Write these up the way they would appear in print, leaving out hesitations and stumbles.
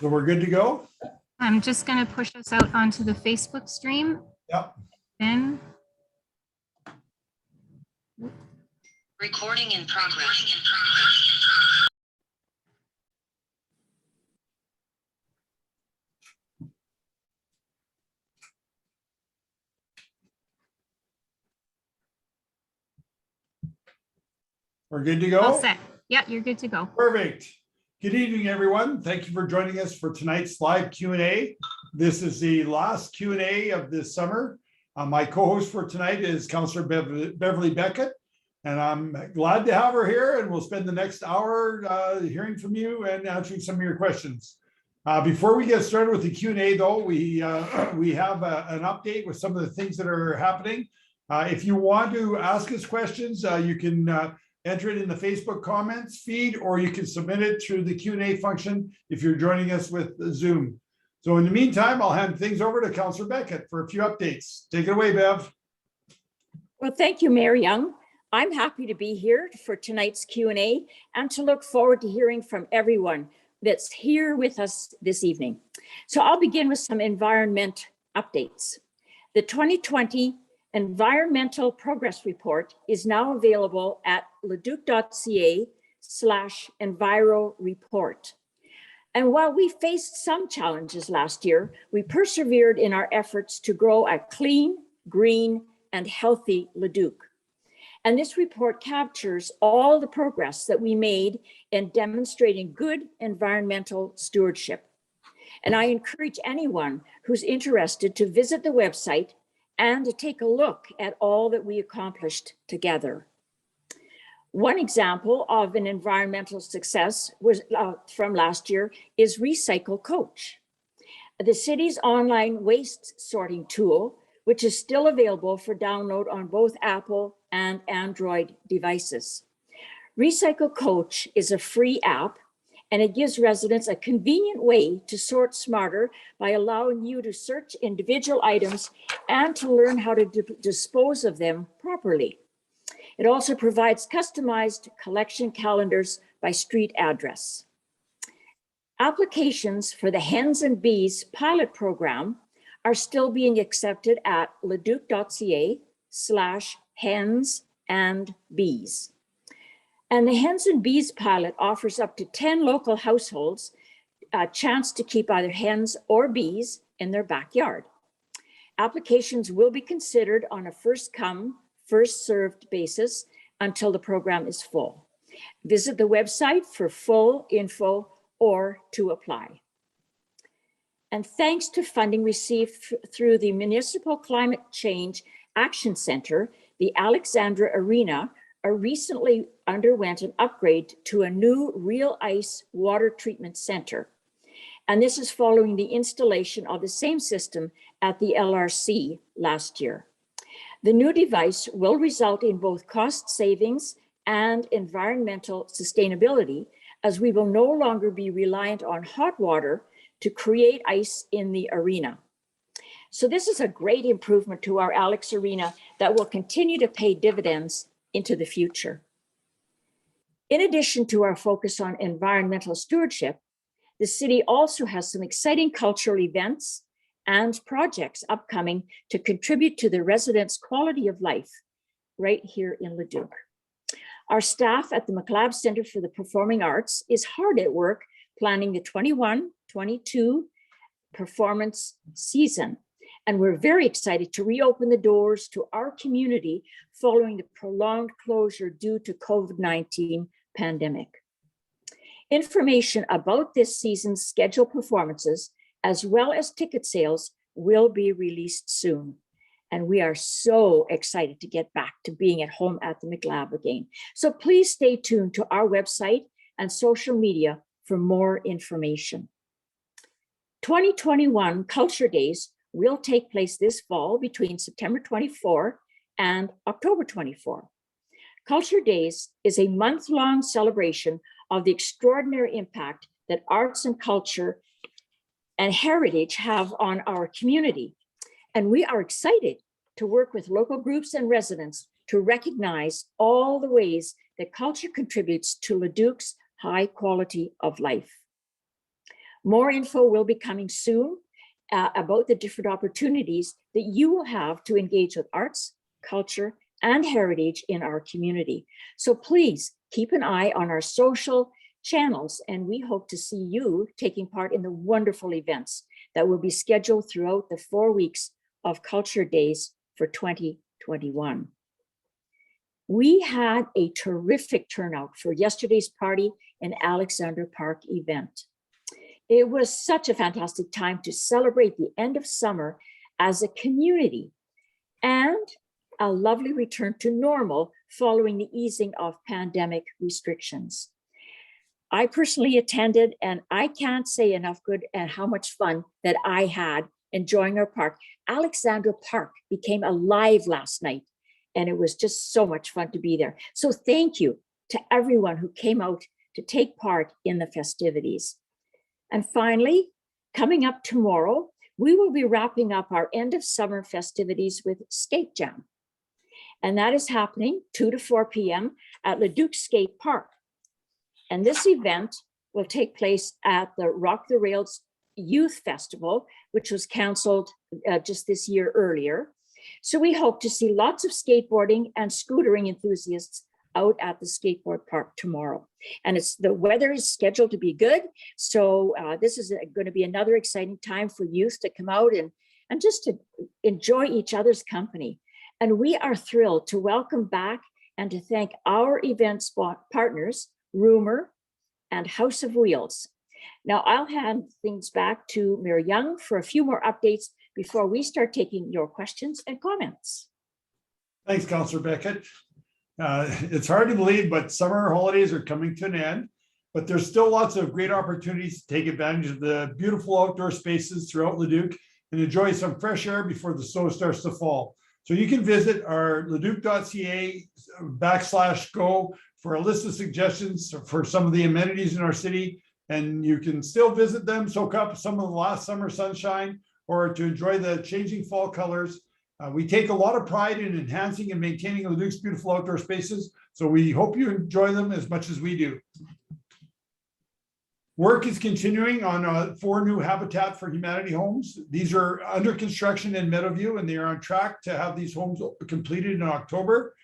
So we're good to go? I'm just going to push us out onto the Facebook stream. Yep. Then Recording in progress. We're good to all go? set. Yeah, you're good to go. Perfect. Good evening, everyone. Thank you for joining us for tonight's live Q&A. This is the last Q&A of this summer. My co-host for tonight is Councillor Beverly Beckett, and I'm glad to have her here, and we'll spend the next hour hearing from you and answering some of your questions. Before we get started with the Q&A, though, we have an update with some of the things that are happening. If you want to ask us questions, you can enter it in the Facebook comments feed, or you can submit it through the Q&A function if you're joining us with Zoom. So in the meantime, I'll hand things over to Councillor Beckett for a few updates. Take it away, Bev. Well, thank you, Mayor Young. I'm happy to be here for tonight's Q&A and to look forward to hearing from everyone that's here with us this evening. So I'll begin with some environment updates. The 2020 Environmental Progress Report is now available at leduc.ca/enviroreport. And while we faced some challenges last year, we persevered in our efforts to grow a clean, green, and healthy Leduc. And this report captures all the progress that we made in demonstrating good environmental stewardship. And I encourage anyone who's interested to visit the website and to take a look at all that we accomplished together. One example of an environmental success was from last year is Recycle Coach, the city's online waste sorting tool, which is still available for download on both Apple and Android devices. Recycle Coach is a free app, and it gives residents a convenient way to sort smarter by allowing you to search individual items and to learn how to dispose of them properly. It also provides customized collection calendars by street address. Applications for the Hens and Bees pilot program are still being accepted at leduc.ca/hensandbees. And the Hens and Bees pilot offers up to 10 local households a chance to keep either hens or bees in their backyard. Applications will be considered on a first come, first served basis until the program is full. Visit the website for full info or to apply. And thanks to funding received through the Municipal Climate Change Action Center, the Alexandra Arena recently underwent an upgrade to a new real ice water treatment center. And this is following the installation of the same system at the LRC last year. The new device will result in both cost savings and environmental sustainability, as we will no longer be reliant on hot water to create ice in the arena. So this is a great improvement to our Alex Arena that will continue to pay dividends into the future. In addition to our focus on environmental stewardship, the city also has some exciting cultural events and projects upcoming to contribute to the residents' quality of life right here in Leduc. Our staff at the McLeod Center for the Performing Arts is hard at work planning the 21-22 performance season. And we're very excited to reopen the doors to our community following the prolonged closure due to COVID-19 pandemic. Information about this season's scheduled performances, as well as ticket sales, will be released soon. And we are so excited to get back to being at home at the McLab again. So please stay tuned to our website and social media for more information. 2021 Culture Days will take place this fall between September 24 and October 24. Culture Days is a month-long celebration of the extraordinary impact that arts and culture and heritage have on our community. And we are excited to work with local groups and residents to recognize all the ways that culture contributes to Leduc's high quality of life. More info will be coming soon about the different opportunities that you will have to engage with arts, culture, and heritage in our community. So please keep an eye on our social channels, and we hope to see you taking part in the wonderful events that will be scheduled throughout the 4 weeks of Culture Days for 2021. We had a terrific turnout for yesterday's party and Alexander Park event. It was such a fantastic time to celebrate the end of summer as a community and a lovely return to normal following the easing of pandemic restrictions. I personally attended, and I can't say enough good and how much fun that I had enjoying our park. Alexandra Park became alive last night, and it was just so much fun to be there. So thank you to everyone who came out to take part in the festivities. And finally, coming up tomorrow, we will be wrapping up our end of summer festivities with Skate Jam. And that is happening 2 to 4 p.m. at Leduc Skate Park. And this event will take place at the Rock the Rails Youth Festival, which was canceled just this year earlier. So we hope to see lots of skateboarding and scootering enthusiasts out at the skateboard park tomorrow. And the weather is scheduled to be good. So this is going to be another exciting time for youth to come out and just to enjoy each other's company. And we are thrilled to welcome back and to thank our event partners, Rumor and House of Wheels. Now I'll hand things back to Mary Young for a few more updates before we start taking your questions and comments. Thanks, Councillor Beckett. It's hard to believe, but summer holidays are coming to an end, but there's still lots of great opportunities to take advantage of the beautiful outdoor spaces throughout Leduc and enjoy some fresh air before the snow starts to fall. So you can visit our leduc.ca/go for a list of suggestions for some of the amenities in our city. And you can still visit them, soak up some of the last summer sunshine, or to enjoy the changing fall colors. We take a lot of pride in enhancing and maintaining Leduc's beautiful outdoor spaces. So we hope you enjoy them as much as we do. Work is continuing on 4 new Habitat for Humanity homes. These are under construction in Meadowview, and they are on track to have these homes completed in October.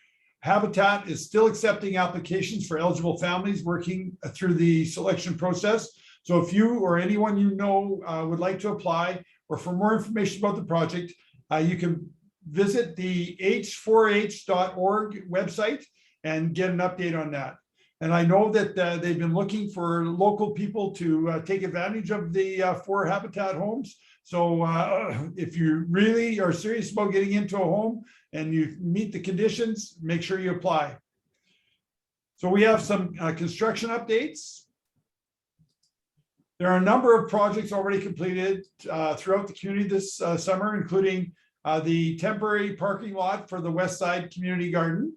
Habitat is still accepting applications for eligible families working through the selection process. So if you or anyone you know would like to apply, or for more information about the project, you can visit the h4h.org website and get an update on that. And I know that they've been looking for local people to take advantage of the 4 Habitat homes. So if you really are serious about getting into a home and you meet the conditions, make sure you apply. So we have some construction updates. There are a number of projects already completed throughout the community this summer, including the temporary parking lot for the West Side Community Garden,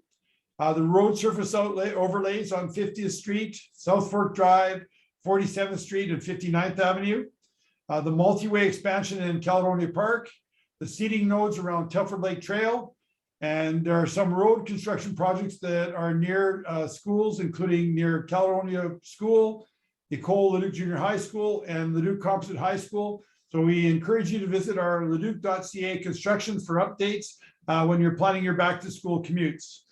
the road surface overlays on 50th Street, South Fork Drive, 47th Street, and 59th Avenue, the multi-way expansion in Caledonia Park, the seating nodes around Telford Lake Trail, and there are some road construction projects that are near schools, including near Caledonia School, Ecole Leduc Junior High School, and Leduc Composite High School. So we encourage you to visit our leduc.ca construction for updates when you're planning your back to school commutes.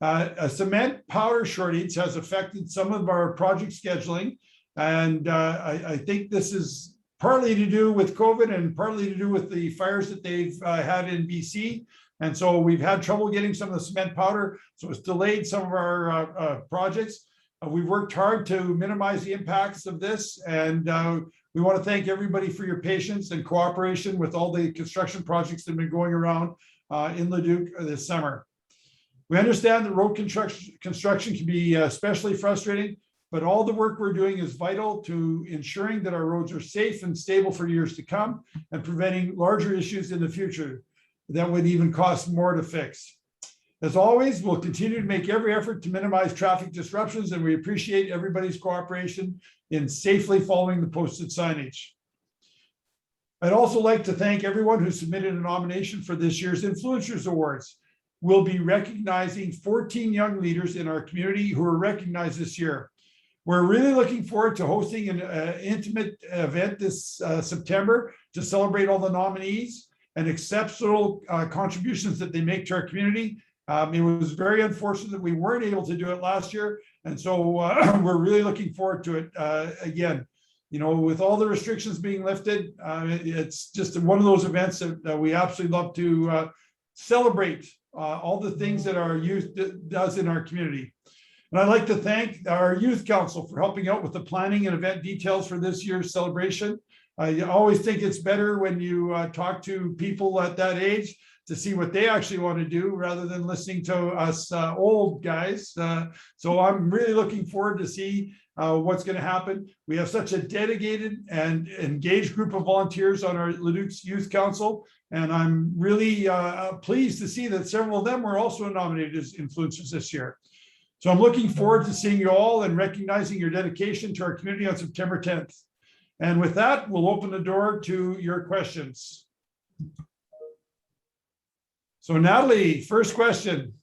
A cement powder shortage has affected some of our project scheduling. And I think this is partly to do with COVID and partly to do with the fires that they've had in BC. And so we've had trouble getting some of the cement powder. So it's delayed some of our projects. We've worked hard to minimize the impacts of this. And we want to thank everybody for your patience and cooperation with all the construction projects that have been going around in Leduc this summer. We understand that road construction can be especially frustrating, but all the work we're doing is vital to ensuring that our roads are safe and stable for years to come and preventing larger issues in the future that would even cost more to fix. As always, we'll continue to make every effort to minimize traffic disruptions, and we appreciate everybody's cooperation in safely following the posted signage. I'd also like to thank everyone who submitted a nomination for this year's Influencers Awards. We'll be recognizing 14 young leaders in our community who are recognized this year. We're really looking forward to hosting an intimate event this September to celebrate all the nominees and exceptional contributions that they make to our community. It was very unfortunate that we weren't able to do it last year. And so we're really looking forward to it again. You know, with all the restrictions being lifted, it's just one of those events that we absolutely love to celebrate all the things that our youth does in our community. And I'd like to thank our youth council for helping out with the planning and event details for this year's celebration. I always think it's better when you talk to people at that age to see what they actually want to do rather than listening to us old guys. So I'm really looking forward to see what's going to happen. We have such a dedicated and engaged group of volunteers on our Leduc's Youth Council, and I'm really pleased to see that several of them were also nominated as influencers this year. So I'm looking forward to seeing you all and recognizing your dedication to our community on September 10th. And with that, we'll open the door to your questions. So Natalie, first question.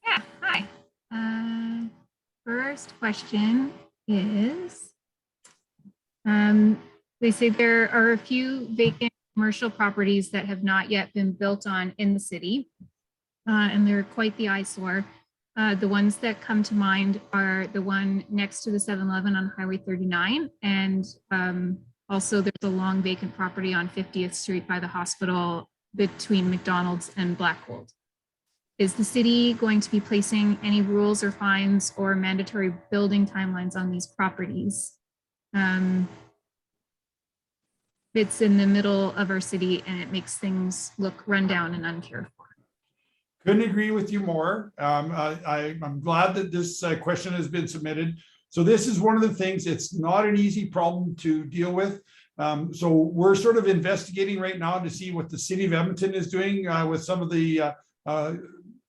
Yeah, hi. First question is, they say there are a few vacant commercial properties that have not yet been built on in the city, and they're quite the eyesore. The ones that come to mind are the one next to the 7-Eleven on Highway 39, and also there's a long vacant property on 50th Street by the hospital between McDonald's and Blackgold. Is the city going to be placing any rules or fines or mandatory building timelines on these properties? It's in the middle of our city and it makes things look run down and uncared for. Couldn't agree with you more. I'm glad that this question has been submitted. So this is one of the things, it's not an easy problem to deal with. So we're sort of investigating right now to see what the city of Edmonton is doing with some of the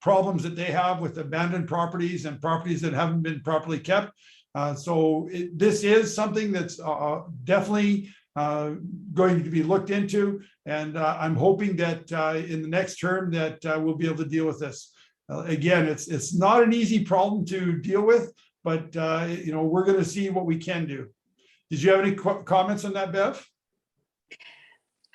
problems that they have with abandoned properties and properties that haven't been properly kept. This is something that's definitely going to be looked into, and I'm hoping that in the next term that we'll be able to deal with this. Again, it's not an easy problem to deal with, but you know, we're going to see what we can do. Did you have any comments on that, Bev?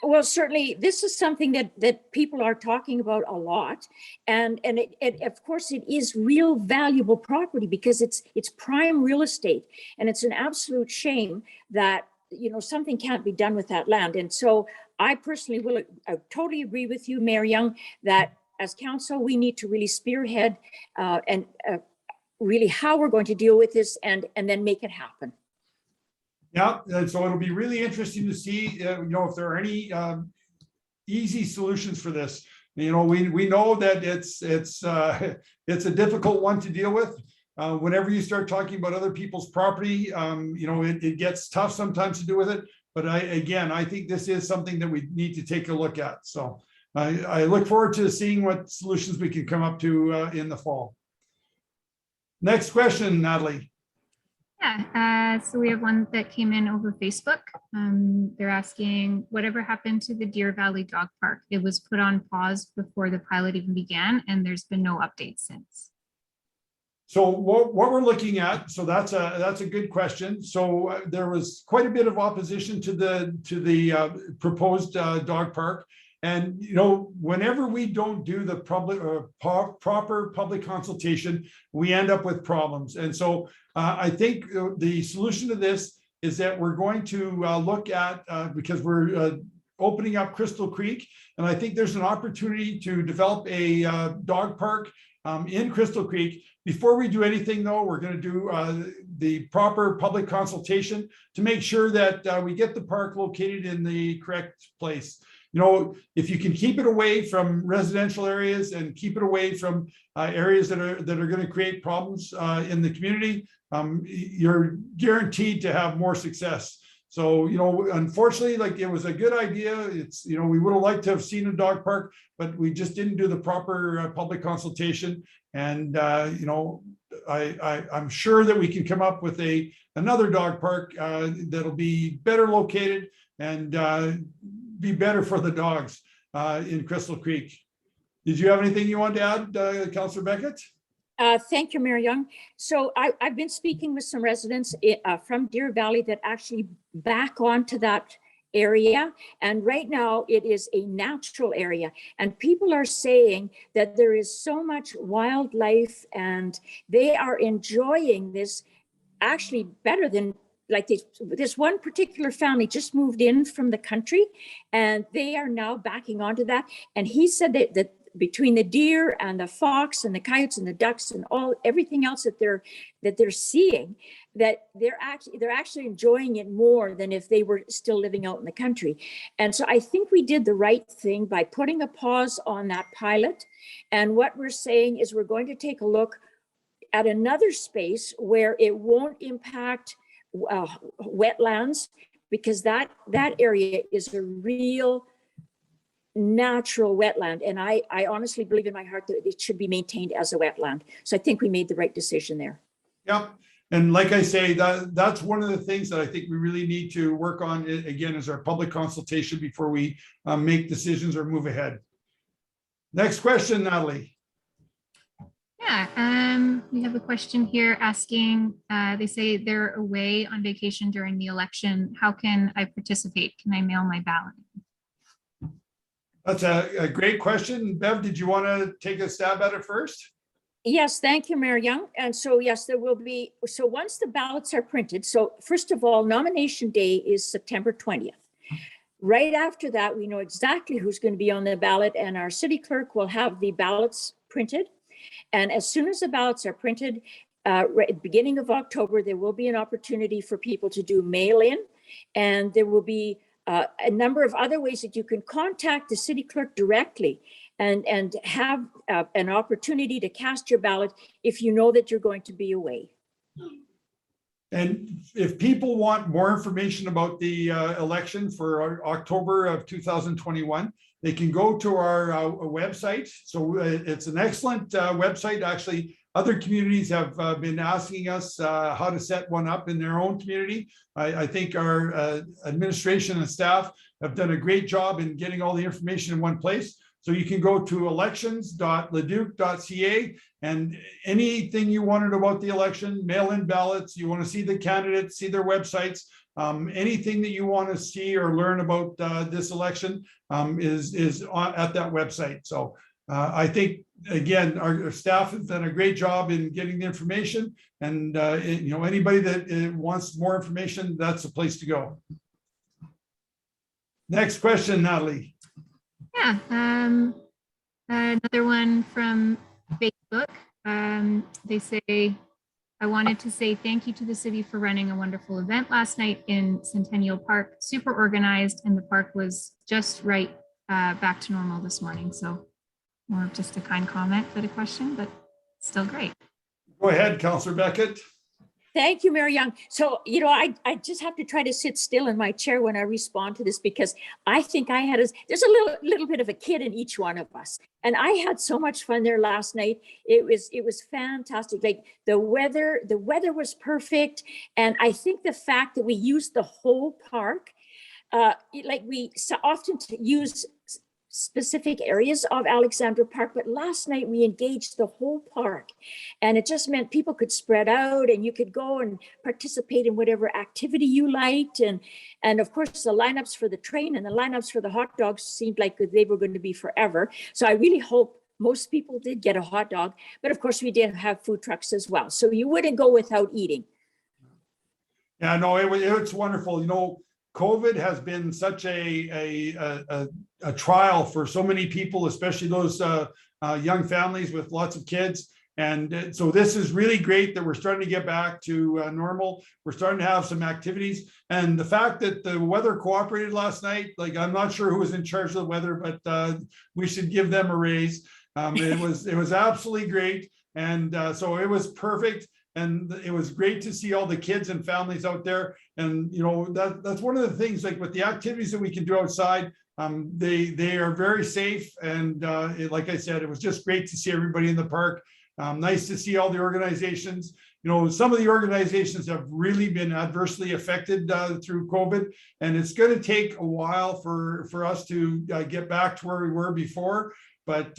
Well, certainly, this is something that people are talking about a lot, and it of course it is real valuable property because it's prime real estate, and it's an absolute shame that something can't be done with that land. And so I personally totally agree with you, Mayor Young, that as council we need to really spearhead and really how we're going to deal with this and then make it happen. Yeah, and so it'll be really interesting to see, if there are any easy solutions for this. We know that it's a difficult one to deal with. Whenever you start talking about other people's property, it gets tough sometimes to do with it. But I think this is something that we need to take a look at. So I look forward to seeing what solutions we can come up to in the fall. Next question, Natalie. Yeah, so we have one that came in over Facebook. They're asking, whatever happened to the Deer Valley Dog Park? It was put on pause before the pilot even began, and there's been no update since. So what we're looking at, so that's a good question. So there was quite a bit of opposition to the proposed dog park. And, whenever we don't do the proper public consultation, we end up with problems. And so I think the solution to this is that we're going to look at, because we're opening up Crystal Creek, and I think there's an opportunity to develop a dog park in Crystal Creek. Before we do anything, though, we're going to do the proper public consultation to make sure that we get the park located in the correct place. If you can keep it away from residential areas and keep it away from areas that are going to create problems in the community, you're guaranteed to have more success. So, unfortunately, it was a good idea. It's, we would have liked to have seen a dog park, but we just didn't do the proper public consultation. And, I'm sure that we can come up with another dog park that'll be better located and be better for the dogs in Crystal Creek. Did you have anything you wanted to add, Councillor Beckett? Thank you, Mayor Young. So I've been speaking with some residents from Deer Valley that actually back onto that area. And right now it is a natural area. And people are saying that there is so much wildlife and they are enjoying this actually better than like this one particular family just moved in from the country and they are now backing onto that. And he said that between the deer and the fox and the coyotes and the ducks and everything else that they're seeing, that they're actually enjoying it more than if they were still living out in the country. And so I think we did the right thing by putting a pause on that pilot. And what we're saying is we're going to take a look at another space where it won't impact wetlands, because that area is a real natural wetland. And I honestly believe in my heart that it should be maintained as a wetland. So I think we made the right decision there. Yep. And like I say, that's one of the things that I think we really need to work on, again, is our public consultation before we make decisions or move ahead. Next question, Natalie. Yeah, we have a question here asking, they say they're away on vacation during the election. How can I participate? Can I mail my ballot? That's a great question. Bev, did you want to take a stab at it first? Yes, thank you, Mayor Young. And so, yes, there will be, so once the ballots are printed, so first of all, nomination day is September 20th. Right after that, we know exactly who's going to be on the ballot, and our city clerk will have the ballots printed. And as soon as the ballots are printed, right at the beginning of October, there will be an opportunity for people to do mail-in, and there will be a number of other ways that you can contact the city clerk directly and have an opportunity to cast your ballot if you know that you're going to be away. And if people want more information about the election for October of 2021, they can go to our website. So it's an excellent website. Actually, other communities have been asking us how to set one up in their own community. I think our administration and staff have done a great job in getting all the information in one place. So you can go to elections.leduc.ca, and anything you wanted about the election, mail-in ballots, you want to see the candidates, see their websites, anything that you want to see or learn about this election is at that website. So I think, again, our staff has done a great job in getting the information, and anybody that wants more information, that's the place to go. Next question, Natalie. Yeah, another one from Facebook. They say, I wanted to say thank you to the city for running a wonderful event last night in Centennial Park. Super organized, and the park was just right back to normal this morning. So more of just a kind comment for the question, but still great. Go ahead, Councillor Beckett. Thank you, Mayor Young. So, I just have to try to sit still in my chair when I respond to this, because I think there's a little bit of a kid in each one of us. And I had so much fun there last night. It was fantastic. Like the weather was perfect. And I think the fact that we used the whole park, like we so often use specific areas of Alexandra Park, but last night we engaged the whole park, and it just meant people could spread out and you could go and participate in whatever activity you liked. And of course the lineups for the train and the lineups for the hot dogs seemed like they were going to be forever. So I really hope most people did get a hot dog, but of course we did have food trucks as well. So you wouldn't go without eating. Yeah, no, it's wonderful. COVID has been such a trial for so many people, especially those young families with lots of kids. And so this is really great that we're starting to get back to normal. We're starting to have some activities. And the fact that the weather cooperated last night, like I'm not sure who was in charge of the weather, but we should give them a raise. It was absolutely great. And so it was perfect. And it was great to see all the kids and families out there. And, that's one of the things, like with the activities that we can do outside, they are very safe. And like I said, it was just great to see everybody in the park. Nice to see all the organizations. Some of the organizations have really been adversely affected through COVID, and it's going to take a while for us to get back to where we were before. but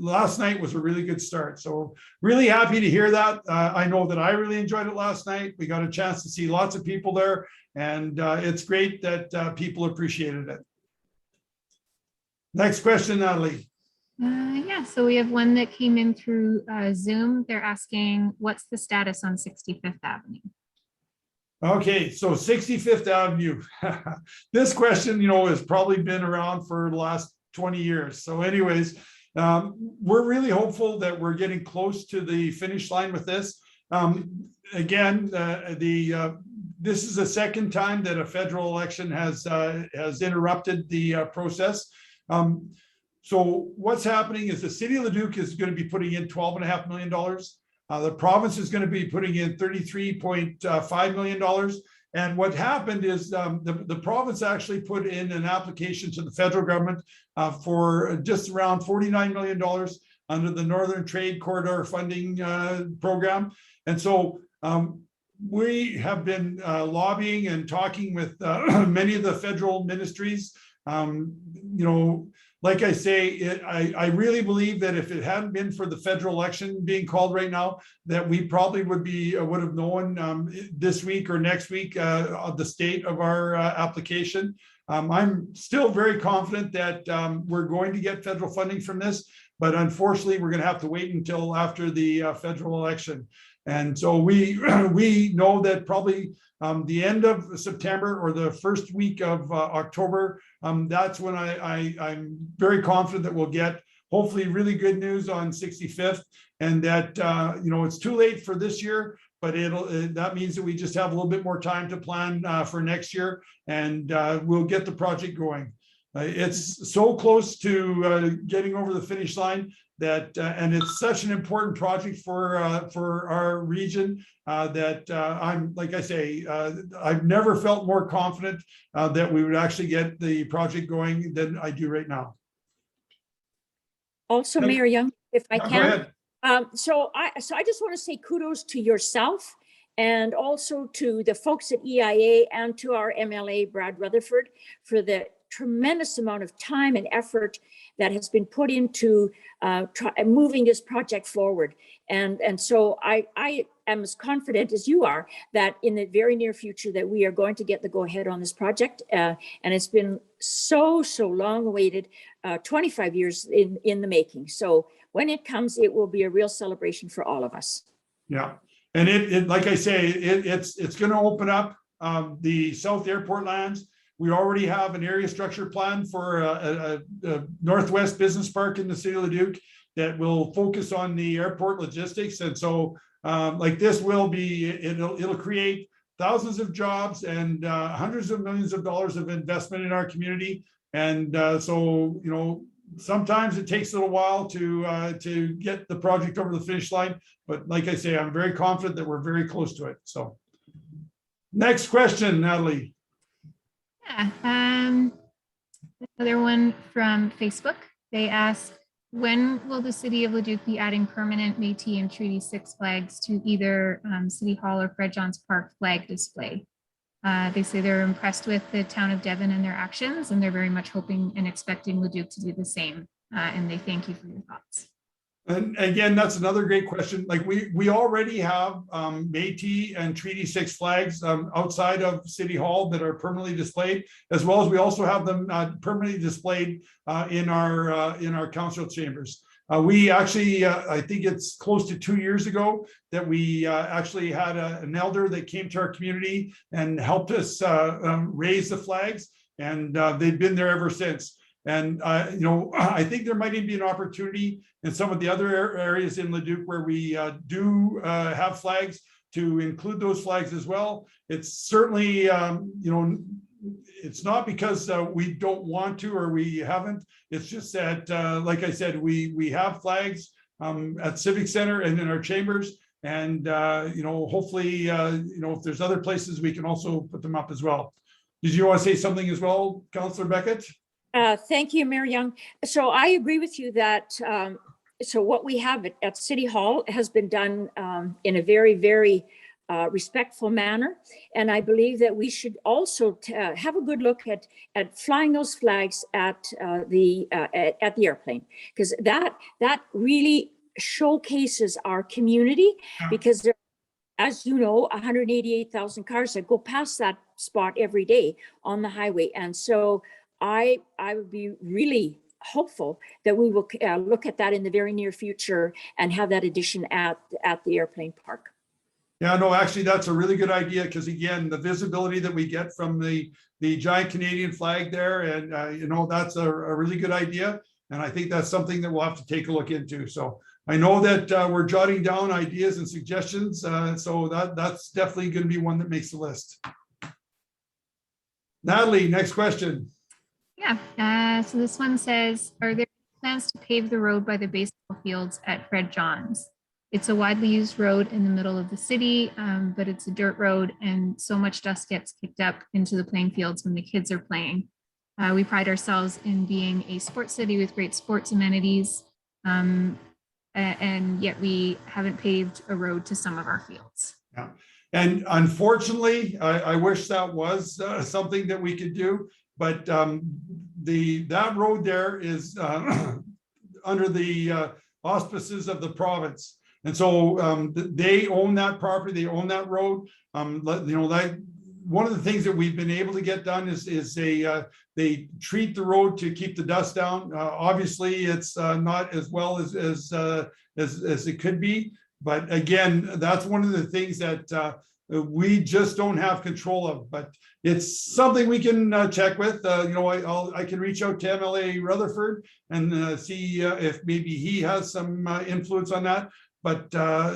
last night was a really good start. So really happy to hear that. I know that I really enjoyed it last night. We got a chance to see lots of people there, and it's great that people appreciated it. Next question, Natalie. Yeah, so we have one that came in through Zoom. They're asking, what's the status on 65th Avenue? Okay, so 65th Avenue. This question, has probably been around for the last 20 years. So anyways, we're really hopeful that we're getting close to the finish line with this. Again, this is the second time that a federal election has interrupted the process. So what's happening is the city of Leduc is going to be putting in $12.5 million. The province is going to be putting in $33.5 million. And what happened is the province actually put in an application to the federal government for just around $49 million under the Northern Trade Corridor Funding Program. And so we have been lobbying and talking with many of the federal ministries. Like I say, I really believe that if it hadn't been for the federal election being called right now, that we probably would have known this week or next week the state of our application. I'm still very confident that we're going to get federal funding from this, but unfortunately, we're going to have to wait until after the federal election. And so we know that probably the end of September or the first week of October, that's when I'm very confident that we'll get hopefully really good news on 65th, and that it's too late for this year, but that means that we just have a little bit more time to plan for next year, and we'll get the project going. It's so close to getting over the finish line that, and it's such an important project for our region that I'm, like I say, I've never felt more confident that we would actually get the project going than I do right now. Also, Mayor Young, if I Go can. ahead. So I just want to say kudos to yourself and also to the folks at EIA and to our MLA, Brad Rutherford, for the tremendous amount of time and effort that has been put into moving this project forward. And so I am as confident as you are that in the very near future that we are going to get the go ahead on this project. And it's been so long awaited, 25 years in the making. So when it comes, it will be a real celebration for all of us. Yeah, and it like I say, it's going to open up the South Airport lands. We already have an area structure plan for a Northwest Business Park in the city of Leduc that will focus on the airport logistics. And so like this will be, it'll create thousands of jobs and hundreds of millions of dollars of investment in our community. And so, sometimes it takes a little while to get the project over the finish line. But like I say, I'm very confident that we're very close to it. So next question, Natalie. Yeah, another one from Facebook. They ask, when will the city of Leduc be adding permanent Métis and Treaty 6 flags to either City Hall or Fred Johns Park flag display? They say they're impressed with the town of Devon and their actions, and they're very much hoping and expecting Leduc to do the same. And they thank you for your thoughts. And again, that's another great question. Like we already have Métis and Treaty 6 flags outside of City Hall that are permanently displayed, as well as we also have them permanently displayed in our council chambers. We actually, I think it's close to 2 years ago that we actually had an elder that came to our community and helped us raise the flags, and they've been there ever since. And, I think there might even be an opportunity in some of the other areas in Leduc where we do have flags to include those flags as well. It's certainly, it's not because we don't want to or we haven't. It's just that, like I said, we have flags at Civic Center and in our chambers. And, hopefully, if there's other places, we can also put them up as well. Did you want to say something as well, Councillor Beckett? Thank you, Mayor Young. So I agree with you that so what we have at City Hall has been done in a very, very respectful manner. And I believe that we should also have a good look at flying those flags at the airplane, because that really showcases our community, because there, as you know, 188,000 cars that go past that spot every day on the highway. And so I would be really hopeful that we will look at that in the very near future and have that addition at the airplane park. Yeah, no, actually, that's a really good idea, because again, the visibility that we get from the giant Canadian flag there, and you know, that's a really good idea. And I think that's something that we'll have to take a look into. So I know that we're jotting down ideas and suggestions. So that's definitely going to be one that makes the list. Natalie, next question. Yeah, so this one says, are there plans to pave the road by the baseball fields at Fred John's? It's a widely used road in the middle of the city, but it's a dirt road, and so much dust gets kicked up into the playing fields when the kids are playing. We pride ourselves in being a sports city with great sports amenities, and yet we haven't paved a road to some of our fields. Yeah. And unfortunately, I wish that was something that we could do, but that road there is under the auspices of the province. And so they own that property, they own that road. You know, that one of the things that we've been able to get done is they treat the road to keep the dust down. Obviously, it's not as well as it could be, but again, that's one of the things that we just don't have control of. But it's something we can check with. You know, I can reach out to MLA Rutherford and see if maybe he has some influence on that. But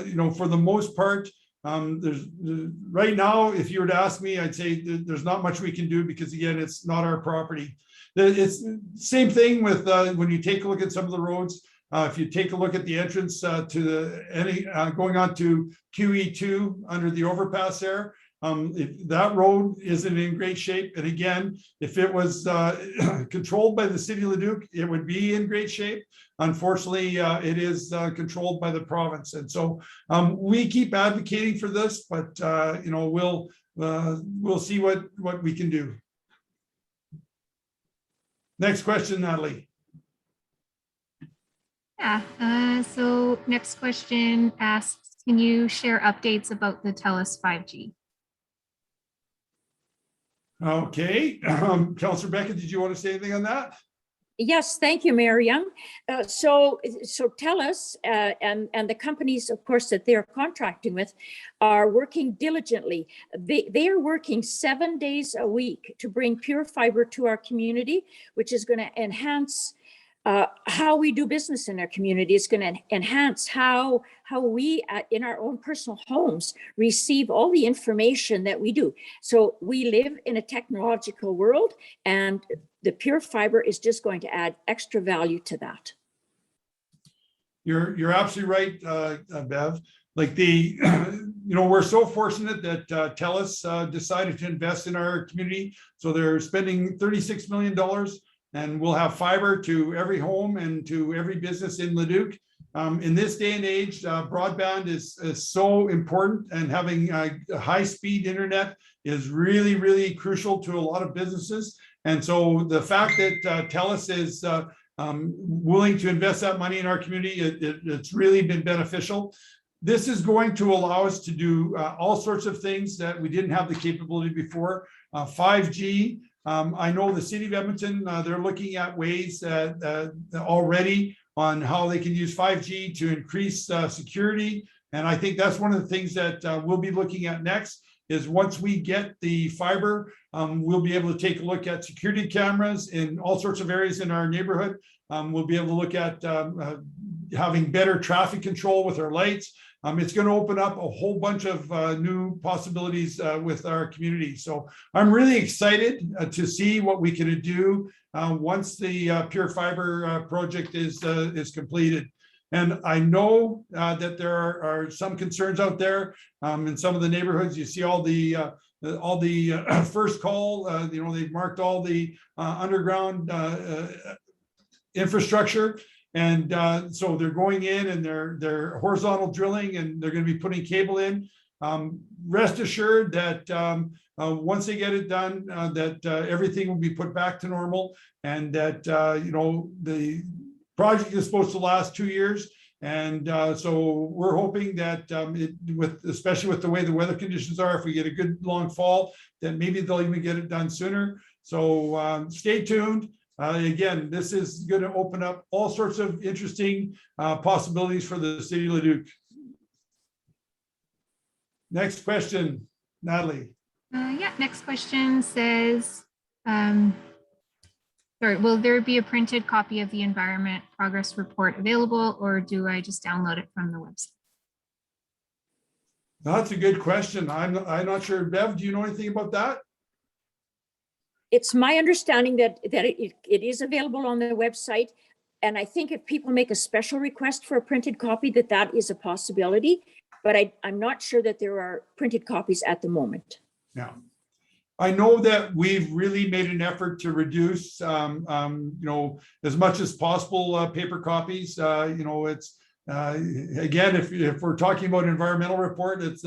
you know, for the most part, there's right now, if you were to ask me, I'd say there's not much we can do, because again, it's not our property. It's same thing with when you take a look at some of the roads. If you take a look at the entrance to going on to QE2 under the overpass there, if that road isn't in great shape. And again, if it was controlled by the city of Leduc, it would be in great shape. Unfortunately, it is controlled by the province. And so we keep advocating for this, but you know, we'll see what we can do. Next question, Natalie. Yeah, so next question asks, can you share updates about the Telus 5G? Okay, Councillor Beckett, did you want to say anything on that? Yes, thank you, Mayor Young. So Telus and the companies, of course, that they're contracting with are working diligently. They are working 7 days a week to bring pure fiber to our community, which is going to enhance how we do business in our community. It's going to enhance how we in our own personal homes receive all the information that we do. So we live in a technological world, and the pure fiber is just going to add extra value to that. You're absolutely right, Bev. Like you know, we're so fortunate that Telus decided to invest in our community. So they're spending $36 million, and we'll have fiber to every home and to every business in Leduc. In this day and age, broadband is so important, and having high-speed internet is really, really crucial to a lot of businesses. And so the fact that Telus is willing to invest that money in our community, it's really been beneficial. This is going to allow us to do all sorts of things that we didn't have the capability before. 5G, I know the city of Edmonton, they're looking at ways already on how they can use 5G to increase security. And I think that's one of the things that we'll be looking at next, is once we get the fiber, we'll be able to take a look at security cameras in all sorts of areas in our neighborhood. We'll be able to look at having better traffic control with our lights. It's going to open up a whole bunch of new possibilities with our community. So I'm really excited to see what we can do once the Pure Fiber project is completed. And I know that there are some concerns out there in some of the neighborhoods. You see all the first call, you know, they've marked all the underground infrastructure. And so they're going in and they're horizontal drilling, and they're going to be putting cable in. Rest assured that once they get it done, that everything will be put back to normal, and that the project is supposed to last 2 years. And so we're hoping that especially with the way the weather conditions are, if we get a good long fall, then maybe they'll even get it done sooner. So stay tuned. Again, this is going to open up all sorts of interesting possibilities for the city of Leduc. Next question, Natalie. Yeah, next question says, will there be a printed copy of the environment progress report available, or do I just download it from the website? That's a good question. I'm not sure. Bev, do you know anything about that? It's my understanding that it is available on the website. And I think if people make a special request for a printed copy, that is a possibility. But I'm not sure that there are printed copies at the moment. Yeah. I know that we've really made an effort to reduce, as much as possible paper copies. It's again, if we're talking about environmental report, it's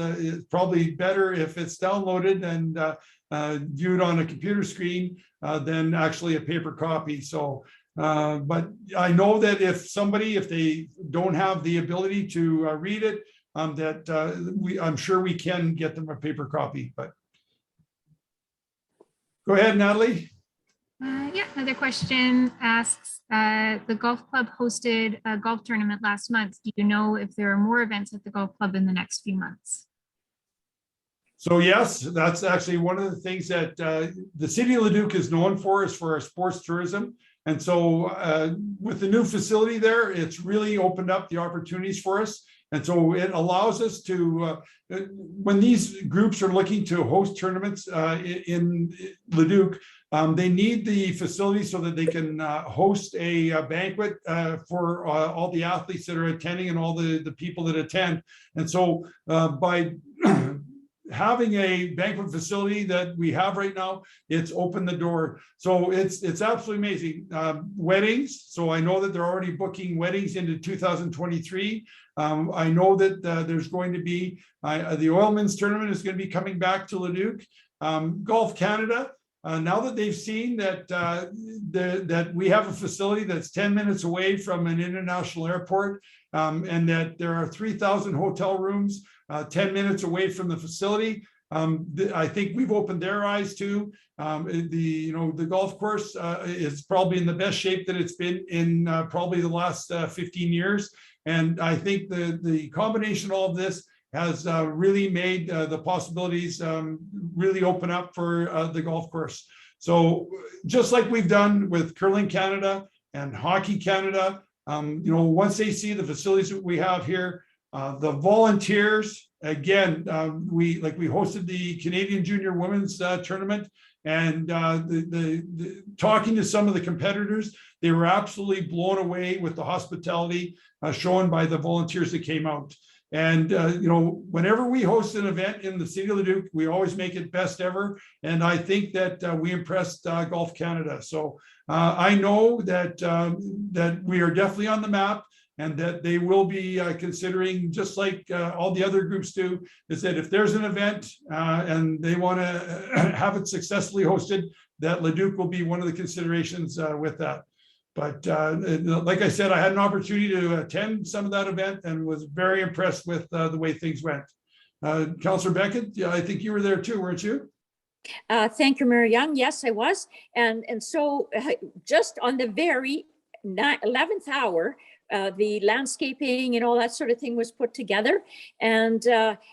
probably better if it's downloaded and viewed on a computer screen than actually a paper copy. So, but I know that if they don't have the ability to read it, I'm sure we can get them a paper copy. But go ahead, Natalie. Yeah, another question asks, the golf club hosted a golf tournament last month. Do you know if there are more events at the golf club in the next few months? So yes, that's actually one of the things that the city of Leduc is known for, is for our sports tourism. And so with the new facility there, it's really opened up the opportunities for us. And so it allows us to, when these groups are looking to host tournaments in Leduc, they need the facility so that they can host a banquet for all the athletes that are attending and all the people that attend. And so by having a banquet facility that we have right now, it's opened the door. So it's absolutely amazing. Weddings. So I know that they're already booking weddings into 2023. I know that there's going to be the Oilman's tournament is going to be coming back to Leduc. Golf Canada. Now that they've seen that that we have a facility that's 10 minutes away from an international airport, and that there are 3,000 hotel rooms 10 minutes away from the facility, I think we've opened their eyes too. The golf course is probably in the best shape that it's been in probably the last 15 years, and I think the combination of all of this has really made the possibilities really open up for the golf course. So just like we've done with Curling Canada and Hockey Canada, once they see the facilities that we have here, the volunteers, again, we hosted the Canadian Junior Women's Tournament, and talking to some of the competitors, they were absolutely blown away with the hospitality shown by the volunteers that came out. And, whenever we host an event in the city of Leduc, we always make it best ever. And I think that we impressed Golf Canada. So I know that we are definitely on the map, and that they will be considering, just like all the other groups do, is that if there's an event and they want to have it successfully hosted, that Leduc will be one of the considerations with that. But like I said, I had an opportunity to attend some of that event and was very impressed with the way things went. Councillor Beckett, I think you were there too, weren't you? Thank you, Mary Young. Yes, I was. And so just on the very 11th hour, the landscaping and all that sort of thing was put together. And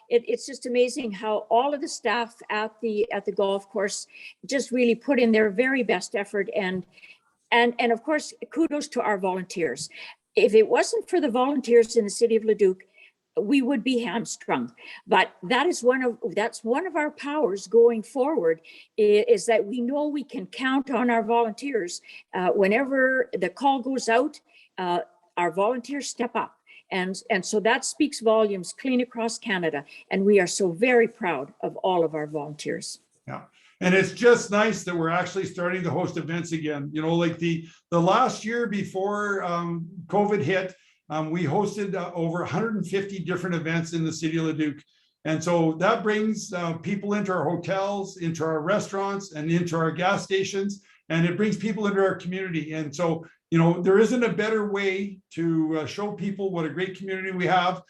it's just amazing how all of the staff at the golf course just really put in their very best effort. And of course, kudos to our volunteers. If it wasn't for the volunteers in the city of Leduc, we would be hamstrung. But that's one of our powers going forward, is that we know we can count on our volunteers. Whenever the call goes out, our volunteers step up. And so that speaks volumes clean across Canada. And we are so very proud of all of our volunteers. Yeah. And it's just nice that we're actually starting to host events again. Like the last year before COVID hit, we hosted over 150 different events in the city of Leduc. And so that brings people into our hotels, into our restaurants, and into our gas stations, and it brings people into our community. And so, you know, there isn't a better way to show people what a great community we have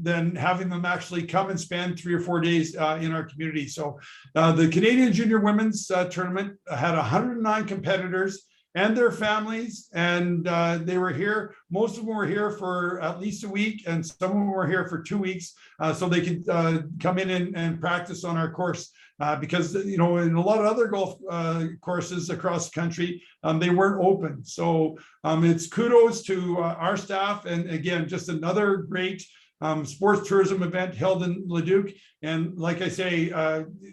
than having them actually come and spend 3 or 4 days in our community. So the Canadian Junior Women's Tournament had 109 competitors and their families, and they were here. Most of them were here for at least a week, and some of them were here for 2 weeks, so they could come in and practice on our course. Because, you know, in a lot of other golf courses across the country, they weren't open. So it's kudos to our staff, and again, just another great sports tourism event held in Leduc. And like I say,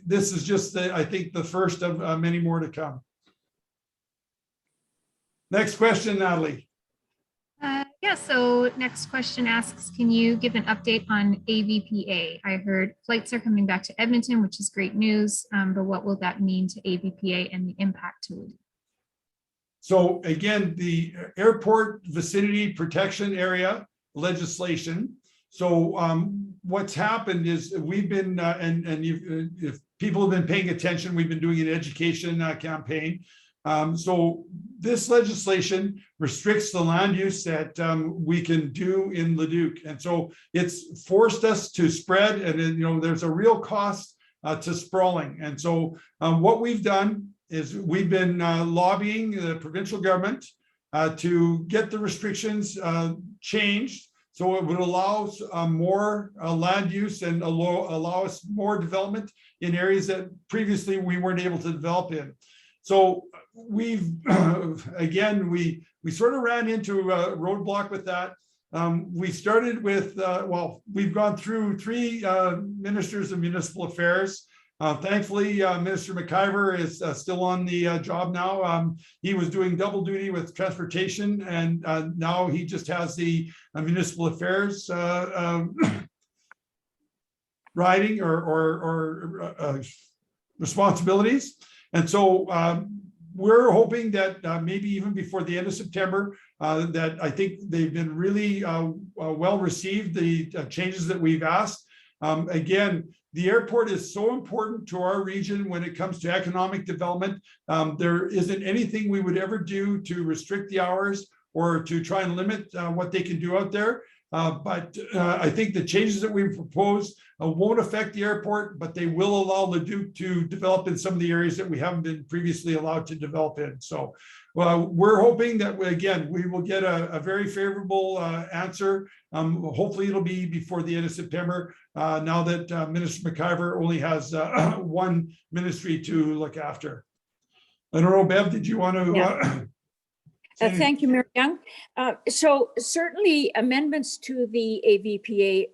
this is just, I think, the first of many more to come. Next question, Natalie. Yeah, so next question asks, can you give an update on AVPA? I heard flights are coming back to Edmonton, which is great news, but what will that mean to AVPA and the impact to it? So again, the airport vicinity protection area legislation. So what's happened is we've been, if people have been paying attention, we've been doing an education campaign. So this legislation restricts the land use that we can do in Leduc. And so it's forced us to spread, and you know, there's a real cost to sprawling. And so what we've done is we've been lobbying the provincial government to get the restrictions changed, so it would allow more land use and allow us more development in areas that previously we weren't able to develop in. So we've, again, we sort of ran into a roadblock with that. We started with, well, we've gone through 3 ministers of municipal affairs. Thankfully, Minister McIver is still on the job now. He was doing double duty with transportation, and now he just has the municipal affairs riding or responsibilities. And so we're hoping that maybe even before the end of September, that I think they've been really well received, the changes that we've asked. Again, the airport is so important to our region when it comes to economic development. There isn't anything we would ever do to restrict the hours or to try and limit what they can do out there. But I think the changes that we've proposed won't affect the airport, but they will allow Leduc to develop in some of the areas that we haven't been previously allowed to develop in. So we're hoping that, again, we will get a very favorable answer. Hopefully it'll be before the end of September, now that Minister McIver only has one ministry to look after. I don't know, Bev, did you want to? Yeah. Thank you, Mary Young. So certainly amendments to the AVPA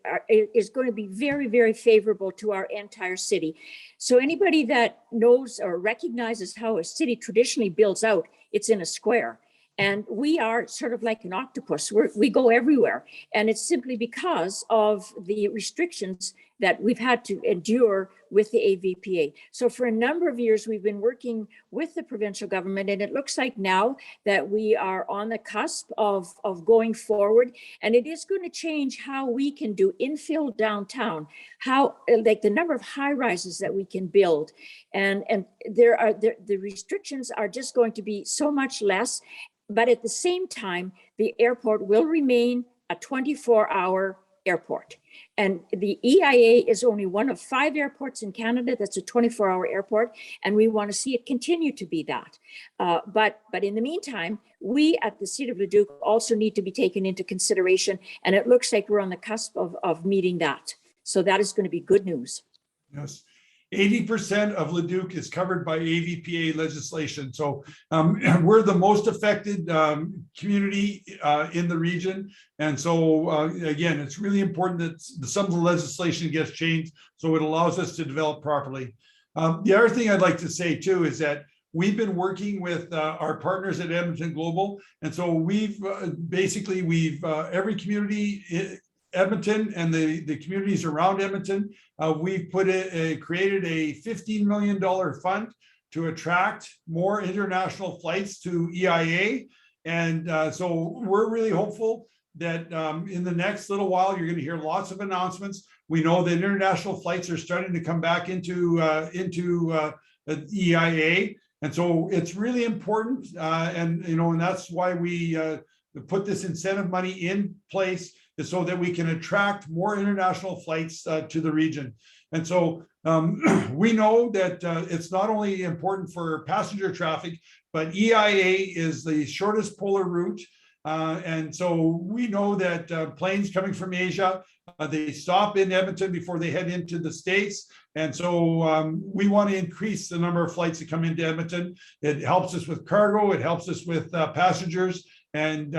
is going to be very, very favorable to our entire city. So anybody that knows or recognizes how a city traditionally builds out, it's in a square. And we are sort of like an octopus. We go everywhere. And it's simply because of the restrictions that we've had to endure with the AVPA. So for a number of years, we've been working with the provincial government, and it looks like now that we are on the cusp of going forward. And it is going to change how we can do infill downtown, how like the number of high rises that we can build. And the restrictions are just going to be so much less. But at the same time, the airport will remain a 24-hour airport. And the EIA is only one of 5 airports in Canada that's a 24-hour airport, and we want to see it continue to be that. But in the meantime, we at the City of Leduc also need to be taken into consideration, and it looks like we're on the cusp of meeting that. So that is going to be good news. Yes. 80% of Leduc is covered by AVPA legislation. So we're the most affected community in the region. And so again, it's really important that some of the legislation gets changed so it allows us to develop properly. The other thing I'd like to say too is that we've been working with our partners at Edmonton Global. And so we've every community Edmonton and the communities around Edmonton, we've created a $15 million fund to attract more international flights to EIA. And so we're really hopeful that in the next little while, you're going to hear lots of announcements We know that international flights are starting to come back into EIA. And so it's really important. And that's why we put this incentive money in place, is so that we can attract more international flights to the region. And so we know that it's not only important for passenger traffic, but EIA is the shortest polar route. And so we know that planes coming from Asia, they stop in Edmonton before they head into the States. And so we want to increase the number of flights that come into Edmonton. It helps us with cargo. It helps us with passengers. And,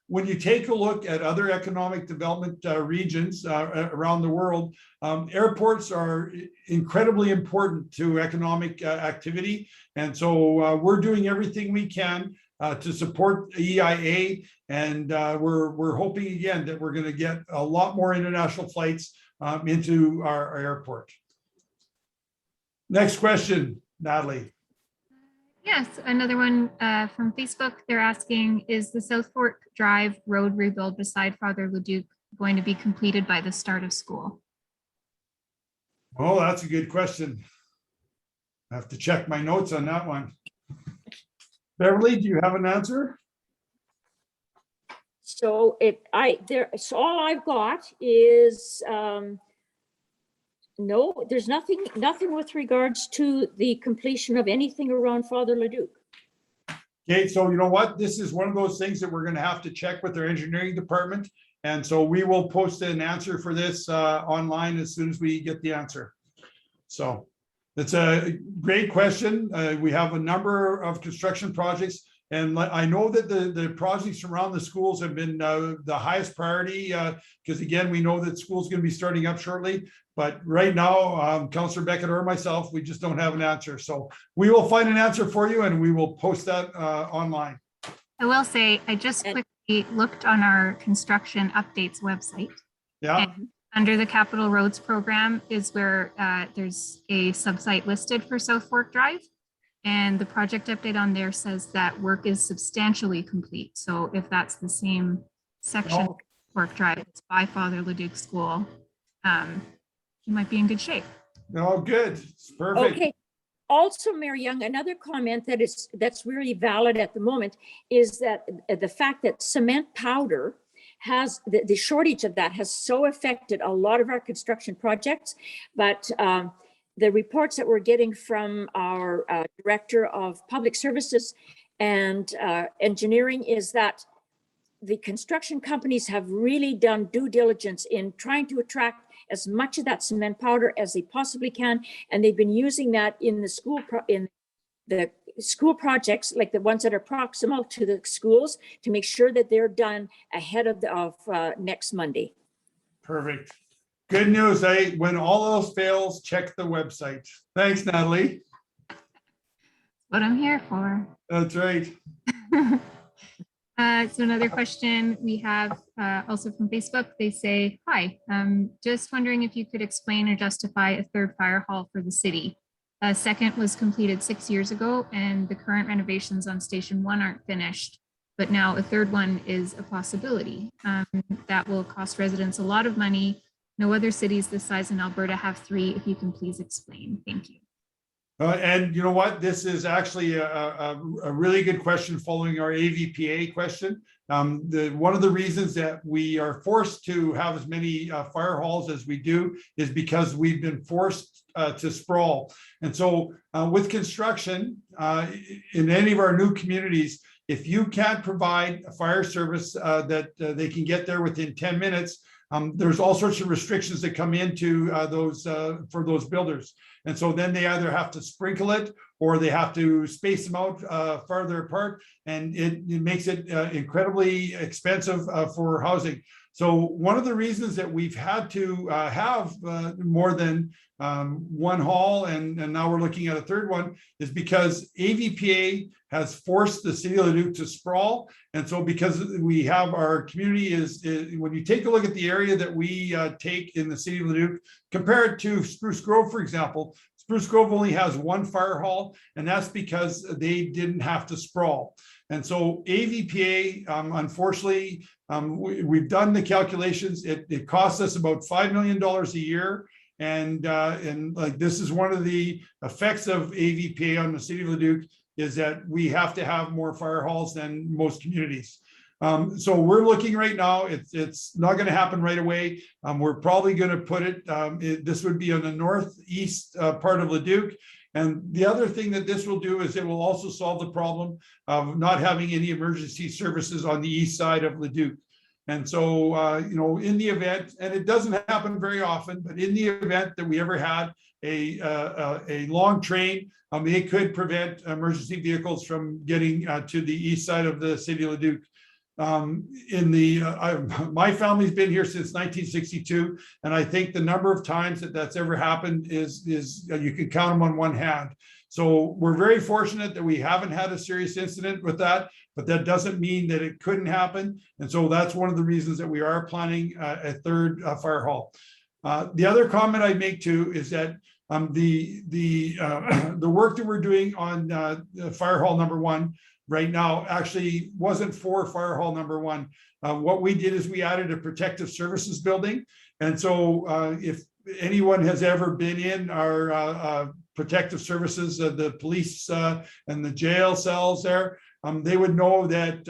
when you take a look at other economic development regions around the world, airports are incredibly important to economic activity. And so we're doing everything we can to support EIA. And we're hoping again that we're going to get a lot more international flights into our airport. Next question, Natalie. Yes, another one from Facebook. They're asking, is the South Fork Drive road rebuild beside Father Leduc going to be completed by the start of school? Oh, that's a good question. I have to check my notes on that one. Beverly, do you have an answer? So all I've got is, no, there's nothing with regards to the completion of anything around Father Leduc. Okay, so you know what? This is one of those things that we're going to have to check with our engineering department. And so we will post an answer for this online as soon as we get the answer. So it's a great question. We have a number of construction projects. And I know that the projects around the schools have been the highest priority because, again, we know that school's going to be starting up shortly. But right now, Councillor Beckett or myself, we just don't have an answer. So we will find an answer for you and we will post that online. I will say, I just quickly looked on our construction updates website. Yeah. And under the Capital Roads program is where there's a subsite listed for South Fork Drive. And the project update on there says that work is substantially complete. So if that's the same section of Fork Drive, it's by Father Leduc School, you might be in good shape. Oh, good. It's perfect. Okay. Also, Mary Young, another comment that's really valid at the moment is that the fact that cement powder has the shortage of that has so affected a lot of our construction projects, but the reports that we're getting from our Director of Public Services and Engineering is that the construction companies have really done due diligence in trying to attract as much of that cement powder as they possibly can, and they've been using that in the school projects, like the ones that are proximal to the schools, to make sure that they're done ahead of next Monday. Perfect. Good news, eh? When all else fails, check the website. Thanks, Natalie. What I'm here for. That's right. So another question we have also from Facebook. They say, hi, just wondering if you could explain or justify a third fire hall for the city. A second was completed 6 years ago and the current renovations on Station 1 aren't finished, but now a third one is a possibility. That will cost residents a lot of money. No other cities this size in Alberta have 3. If you can please explain. Thank you. And you know what? This is actually a really good question following our AVPA question. One of the reasons that we are forced to have as many fire halls as we do is because we've been forced to sprawl. And so with construction in any of our new communities, if you can't provide a fire service that they can get there within 10 minutes, there's all sorts of restrictions that come into those for those builders. And so then they either have to sprinkle it or they have to space them out farther apart. And it makes it incredibly expensive for housing. So one of the reasons that we've had to have more than one hall, and now we're looking at a third one, is because AVPA has forced the city of Leduc to sprawl. And so because we have our community is when you take a look at the area that we take in the city of Leduc, compare it to Spruce Grove, for example. Spruce Grove only has one fire hall, and that's because they didn't have to sprawl. And so AVPA, unfortunately, We've done the calculations. It costs us about $5 million a year. And like this is one of the effects of AVPA on the city of Leduc, is that we have to have more fire halls than most communities. So we're looking right now. It's not going to happen right away. We're probably going to put it. This would be on the northeast part of Leduc. And the other thing that this will do is it will also solve the problem of not having any emergency services on the east side of Leduc. And so, in the event, and it doesn't happen very often, but in the event that we ever had a long train, it could prevent emergency vehicles from getting to the east side of the city of Leduc. My family's been here since 1962, and I think the number of times that's ever happened is you can count them on one hand. So we're very fortunate that we haven't had a serious incident with that, but that doesn't mean that it couldn't happen. And so that's one of the reasons that we are planning a third fire hall. The other comment I make too is that the work that we're doing on fire hall number 1 right now actually wasn't for fire hall number 1. What we did is we added a protective services building. And so if anyone has ever been in our protective services, the police and the jail cells there, they would know that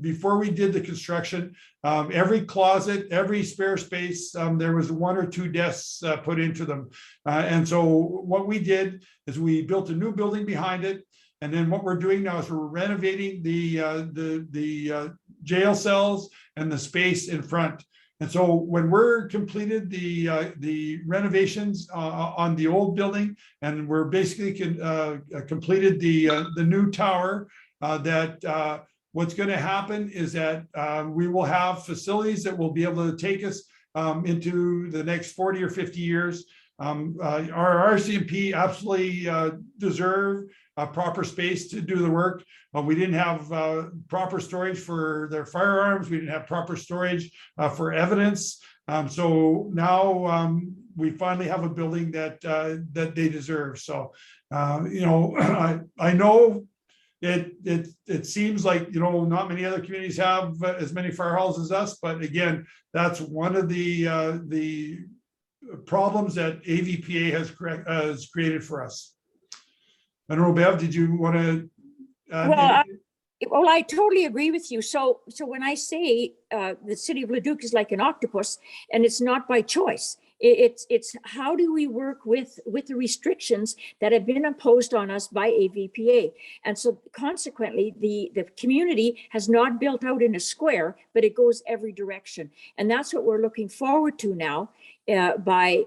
before we did the construction, every closet, every spare space, there was 1 or 2 desks put into them. And so what we did is we built a new building behind it. And then what we're doing now is we're renovating the jail cells and the space in front. And so when we're completed the renovations on the old building, and we're basically completed the new tower, what's going to happen is that we will have facilities that will be able to take us into the next 40 or 50 years. Our RCMP absolutely deserve a proper space to do the work. We didn't have proper storage for their firearms. We didn't have proper storage for evidence. So now we finally have a building that they deserve. So, I know it seems like, not many other communities have as many fire halls as us, but again, that's one of the problems that AVPA has created for us. I don't know, Bev, did you want to? Well, I totally agree with you. So when I say the city of Leduc is like an octopus, and it's not by choice, it's how do we work with the restrictions that have been imposed on us by AVPA. And so consequently, the community has not built out in a square, but it goes every direction. And that's what we're looking forward to now by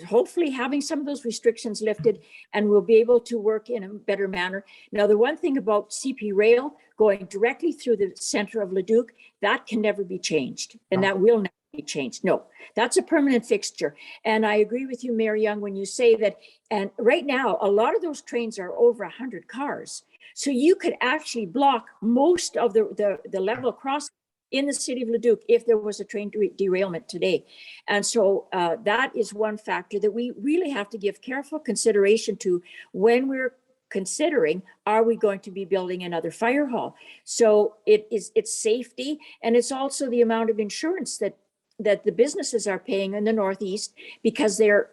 hopefully having some of those restrictions lifted, and we'll be able to work in a better manner. Now, the one thing about CP Rail going directly through the center of Leduc, that can never be changed, and that will never be changed. No, that's a permanent fixture. And I agree with you, Mayor Young, when you say that, and right now, a lot of those trains are over 100 cars. So you could actually block most of the level crossing in the city of Leduc if there was a train derailment today. And so that is one factor that we really have to give careful consideration to when we're considering, are we going to be building another fire hall? So it's safety, and it's also the amount of insurance that the businesses are paying in the Northeast, because they're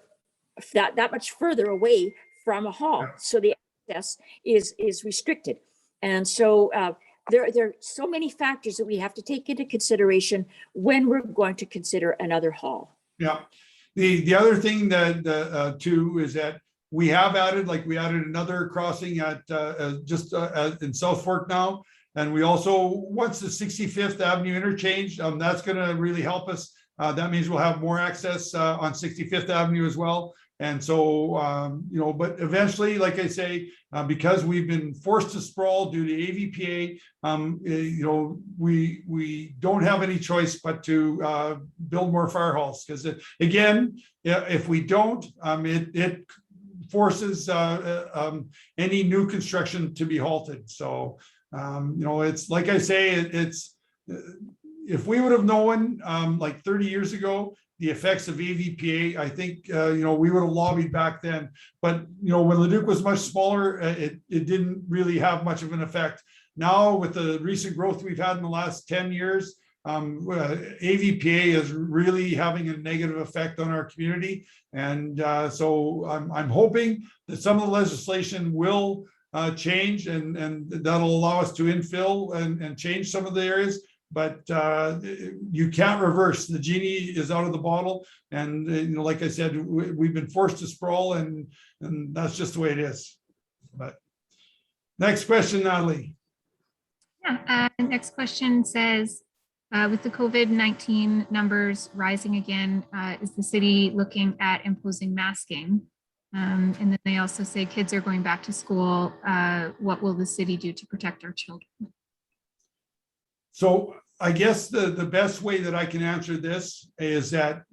that much further away from a hall. So the access is restricted. And so there are so many factors that we have to take into consideration when we're going to consider another hall. Yeah. The other thing that too is that we have added another crossing at in South Fork now. And we also, once the 65th Avenue interchange, that's going to really help us. That means we'll have more access on 65th Avenue as well. And so, but eventually, like I say, because we've been forced to sprawl due to AVPA, we don't have any choice but to build more fire halls. Because again, if we don't, it forces any new construction to be halted. So, it's like I say, it's if we would have known like 30 years ago the effects of AVPA, I think, we would have lobbied back then. But, when Leduc was much smaller, it didn't really have much of an effect. Now, with the recent growth we've had in the last 10 years, AVPA is really having a negative effect on our community. And so I'm hoping that some of the legislation will change and that'll allow us to infill and change some of the areas. But you can't reverse. The genie is out of the bottle. And like I said, we've been forced to sprawl and that's just the way it is. But next question, Natalie. Yeah, next question says, with the COVID-19 numbers rising again, is the city looking at imposing masking? And then they also say kids are going back to school. What will the city do to protect our children? So I guess the best way that I can answer this is that,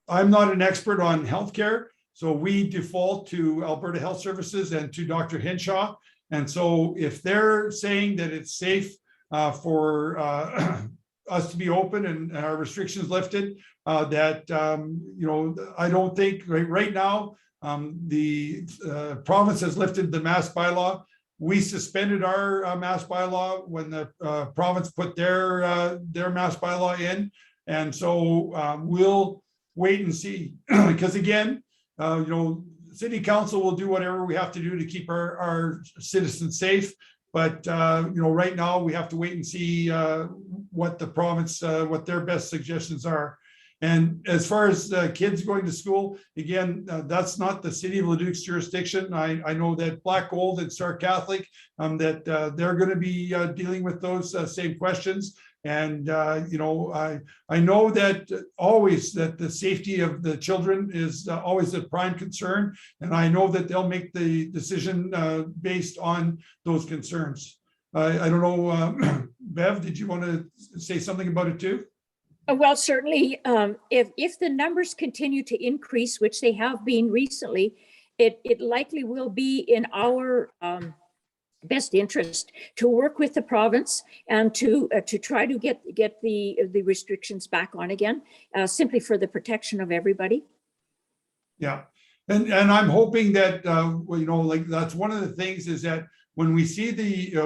I'm not an expert on healthcare. So we default to Alberta Health Services and to Dr. Hinshaw. And so if they're saying that it's safe for us to be open and our restrictions lifted, I don't think right now the province has lifted the mask bylaw. We suspended our mask bylaw when the province put their mask bylaw in. And so we'll wait and see, because again, city council will do whatever we have to do to keep our citizens safe. But right now we have to wait and see what the province, what their best suggestions are. And as far as kids going to school, again, that's not the city of Leduc's jurisdiction. I know that Black Gold and Star Catholic, that they're going to be dealing with those same questions. And I know that always that the safety of the children is always a prime concern, and I know that they'll make the decision based on those concerns. I don't know, Bev, did you want to say something about it too? Well, certainly, if the numbers continue to increase, which they have been recently, it likely will be in our best interest to work with the province and to try to get the restrictions back on again, simply for the protection of everybody. Yeah, and I'm hoping that like that's one of the things is that when we see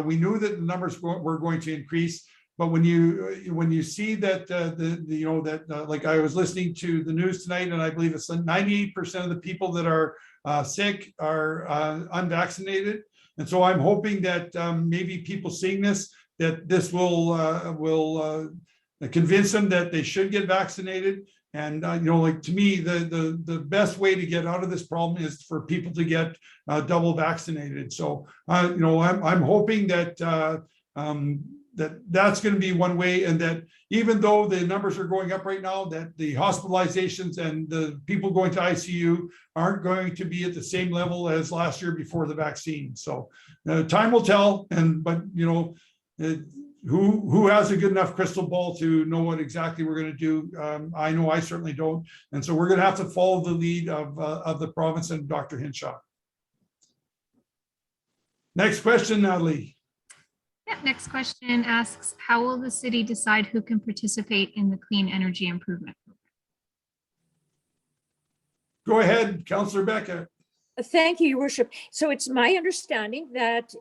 we knew that the numbers were going to increase. But when you see that like I was listening to the news tonight, and I believe it's 98% of the people that are sick are unvaccinated, and so I'm hoping that maybe people seeing this, that this will convince them that they should get vaccinated. And like to me, the best way to get out of this problem is for people to get double vaccinated. So I'm hoping that. That's going to be one way, and that even though the numbers are going up right now, that the hospitalizations and the people going to ICU aren't going to be at the same level as last year before the vaccine. So time will tell, but who has a good enough crystal ball to know what exactly we're going to do? I know I certainly don't, and so we're going to have to follow the lead of the province and Dr. Hinshaw. Next question, Natalie. Yeah, next question asks, how will the city decide who can participate in the clean energy improvement program? Go ahead, Councillor Becca. Thank you, Your Worship. So it's my understanding that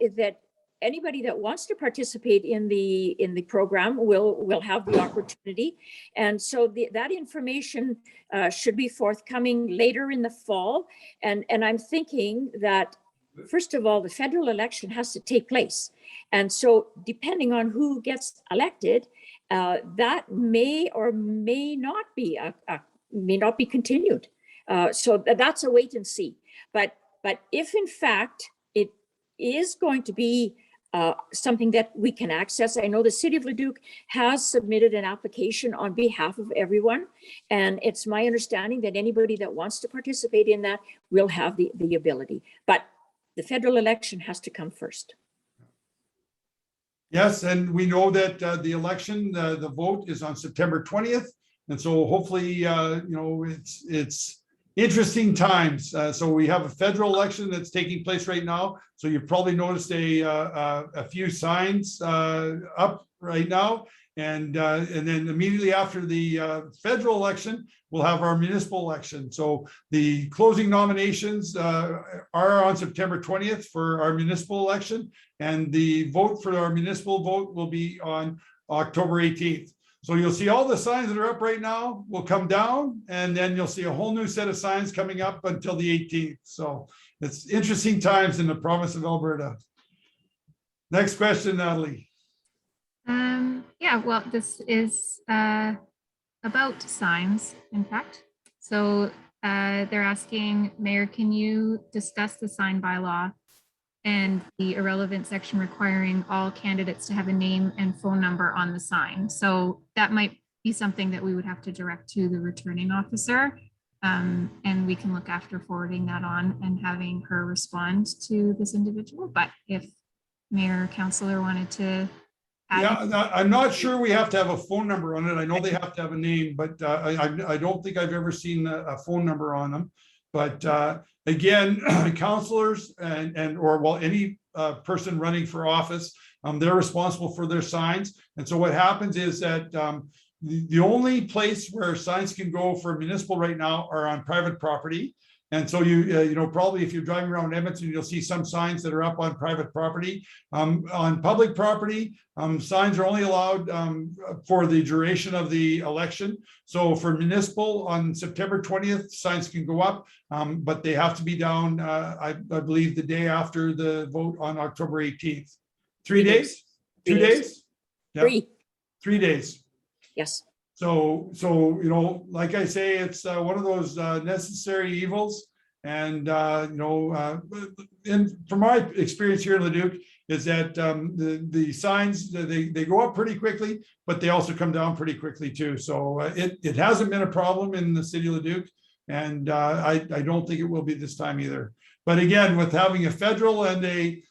anybody that wants to participate in the program will have the opportunity, and so that information should be forthcoming later in the fall. And I'm thinking that first of all, the federal election has to take place. And so depending on who gets elected, that may or may not be continued. So that's a wait and see. But if in fact it is going to be something that we can access, I know the City of Leduc has submitted an application on behalf of everyone. And it's my understanding that anybody that wants to participate in that will have the ability. But the federal election has to come first. Yes, and we know that the election, the vote is on September 20th. And so hopefully, it's interesting times. So we have a federal election that's taking place right now. So you've probably noticed a few signs up right now. And then immediately after the federal election, we'll have our municipal election. So the closing nominations are on September 20th for our municipal election. And the vote for our municipal vote will be on October 18th. So you'll see all the signs that are up right now will come down, and then you'll see a whole new set of signs coming up until the 18th. So it's interesting times in the province of Alberta. Next question, Natalie. Yeah, well, this is about signs, in fact. So they're asking, Mayor, can you discuss the sign bylaw and the irrelevant section requiring all candidates to have a name and phone number on the sign? So that might be something that we would have to direct to the returning officer. And we can look after forwarding that on and having her respond to this individual. But if Mayor or Councillor wanted to add. Yeah, I'm not sure we have to have a phone number on it. I know they have to have a name, but I don't think I've ever seen a phone number on them. But again, councillors and or well, any person running for office, they're responsible for their signs. And so what happens is that the only place where signs can go for municipal right now are on private property. And so you know, probably if you're driving around Edmonton, you'll see some signs that are up on private property. On public property, signs are only allowed for the duration of the election. So for municipal on September 20th, signs can go up, but they have to be down, I believe, the day after the vote on October 18th. 3 days? 2 days? Yeah. 3 days. Yes. So, you know, like I say, it's one of those necessary evils. And, you know, from my experience here in Leduc is that the signs, they go up pretty quickly, but they also come down pretty quickly too. So it hasn't been a problem in the city of Leduc. And I don't think it will be this time either. But again, with having a federal and a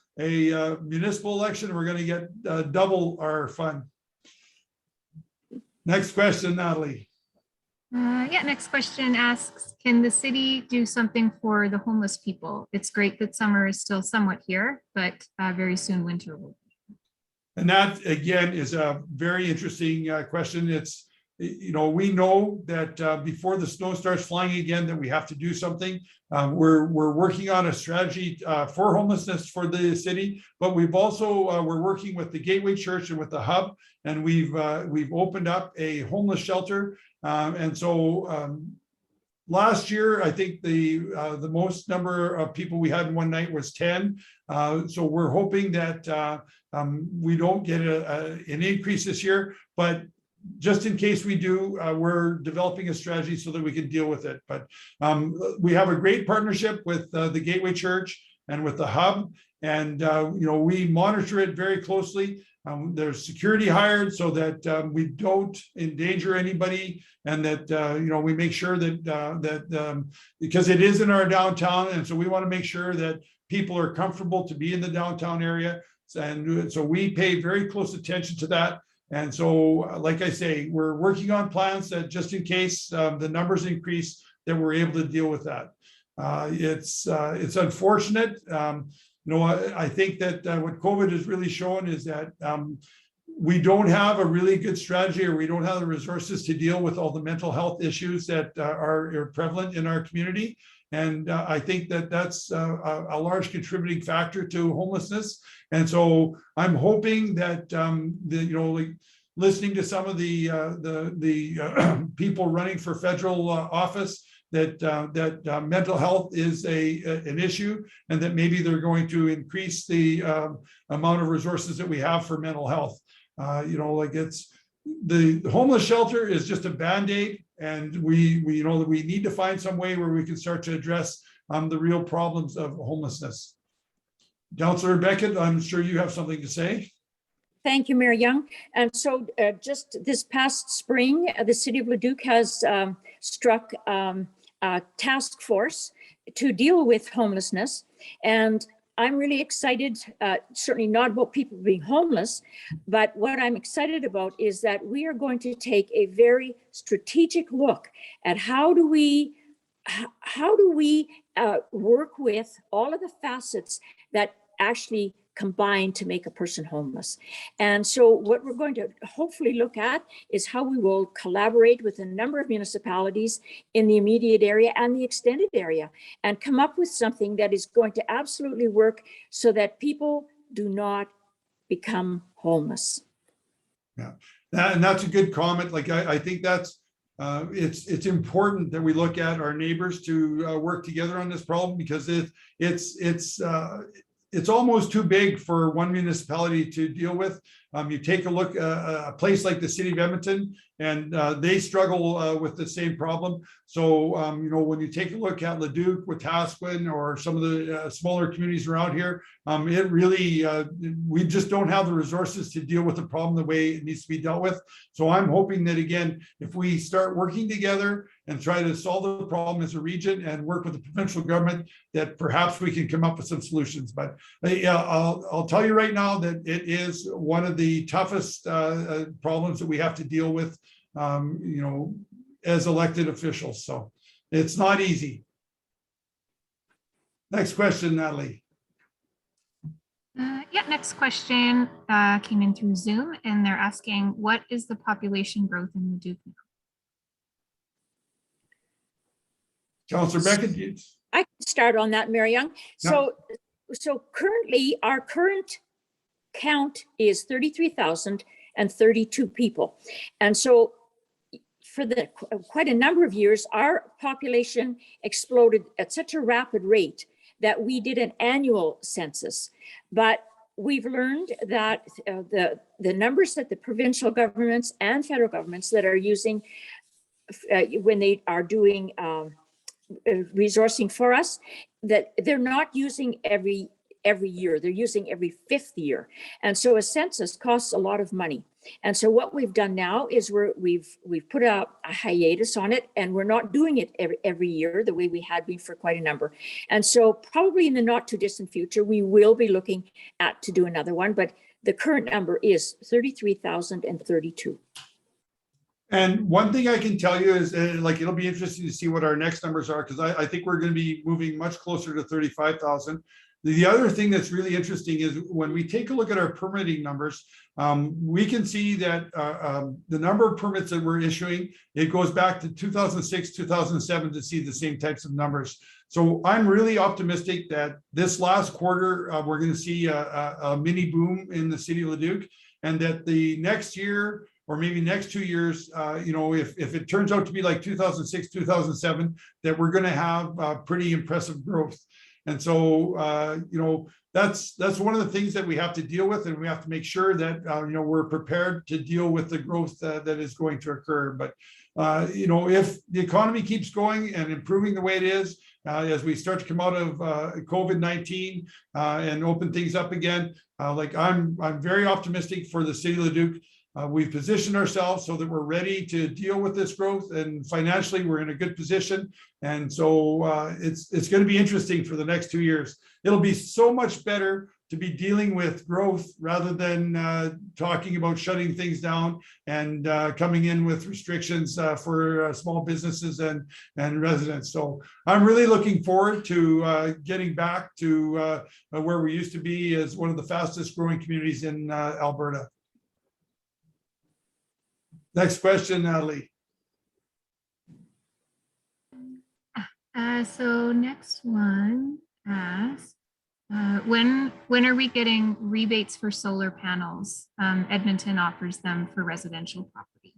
municipal election, we're going to get double our fun. Next question, Natalie. Yeah, next question asks, can the city do something for the homeless people? It's great that summer is still somewhat here, but very soon winter will be. And that, again, is a very interesting question. It's, you know, we know that before the snow starts flying again, that we have to do something. We're working on a strategy for homelessness for the city, but we've also, we're working with the Gateway Church and with the Hub, and we've opened up a homeless shelter. And so last year, I think the most number of people we had in one night was 10. So we're hoping that we don't get an increase this year, but just in case we do, we're developing a strategy so that we can deal with it. But we have a great partnership with the Gateway Church and with the Hub, and you know, we monitor it very closely. There's security hired so that we don't endanger anybody, and that you know, we make sure that because it is in our downtown, and so we want to make sure that people are comfortable to be in the downtown area, and so we pay very close attention to that. And so, like I say, we're working on plans that just in case the numbers increase, that we're able to deal with that. It's unfortunate. You know, I think that what COVID has really shown is that we don't have a really good strategy, or we don't have the resources to deal with all the mental health issues that are prevalent in our community. And I think that that's a large contributing factor to homelessness. And so I'm hoping that you know, like listening to some of the people running for federal office, that mental health is an issue, and that maybe they're going to increase the amount of resources that we have for mental health. You know, like it's the homeless shelter is just a Band-Aid, and we you know, we need to find some way where we can start to address the real problems of homelessness. Councillor Beckett, I'm sure you have something to say. Thank you, Mayor Young. And so just this past spring, the city of Leduc has struck a task force to deal with homelessness. And I'm really excited, certainly not about people being homeless, but what I'm excited about is that we are going to take a very strategic look at how do we work with all of the facets that actually combine to make a person homeless. And so what we're going to hopefully look at is how we will collaborate with a number of municipalities in the immediate area and the extended area, and come up with something that is going to absolutely work so that people do not become homeless. And that's a good comment. Like, I think that's, it's important that we look at our neighbors to work together on this problem, because it's almost too big for one municipality to deal with. You take a look, a place like the city of Edmonton, and they struggle with the same problem. So, when you take a look at Leduc, Wetaskiwin, or some of the smaller communities around here, it really, we just don't have the resources to deal with the problem the way it needs to be dealt with. So I'm hoping that, again, if we start working together and try to solve the problem as a region and work with the provincial government, that perhaps we can come up with some solutions. But I'll tell you right now that it is one of the toughest problems that we have to deal with, as elected officials. So it's not easy. Next question, Natalie. Yeah, next question came in through Zoom, and they're asking, what is the population growth in Leduc now? Councillor Beckett. I can start on that, Mary Young. So currently, our current count is 33,032 people. And so for quite a number of years, our population exploded at such a rapid rate that we did an annual census. But we've learned that the numbers that the provincial governments and federal governments that are using when they are doing resourcing for us, that they're not using every year, they're using every 5th year. And so a census costs a lot of money. And so what we've done now is we've put a hiatus on it, and we're not doing it every year the way we had been for quite a number. And so probably in the not too distant future, we will be looking to do another one, but the current number is 33,032. And one thing I can tell you is, it'll be interesting to see what our next numbers are, because I think we're going to be moving much closer to 35,000. The other thing that's really interesting is when we take a look at our permitting numbers, we can see that the number of permits that we're issuing, it goes back to 2006, 2007 to see the same types of numbers. So I'm really optimistic that this last quarter, we're going to see a mini boom in the city of Leduc, and that the next year, or maybe next 2 years, if it turns out to be like 2006, 2007, that we're going to have pretty impressive growth. And so, that's one of the things that we have to deal with, and we have to make sure that, we're prepared to deal with the growth that is going to occur. But, if the economy keeps going and improving the way it is, as we start to come out of COVID-19 and open things up again, I'm very optimistic for the city of Leduc. We've positioned ourselves so that we're ready to deal with this growth, and financially we're in a good position. And so it's going to be interesting for the next 2 years. It'll be so much better to be dealing with growth rather than talking about shutting things down and coming in with restrictions for small businesses and residents. So I'm really looking forward to getting back to where we used to be as one of the fastest growing communities in Alberta. Next question, Natalie. So next one asks, when are we getting rebates for solar panels? Edmonton offers them for residential property.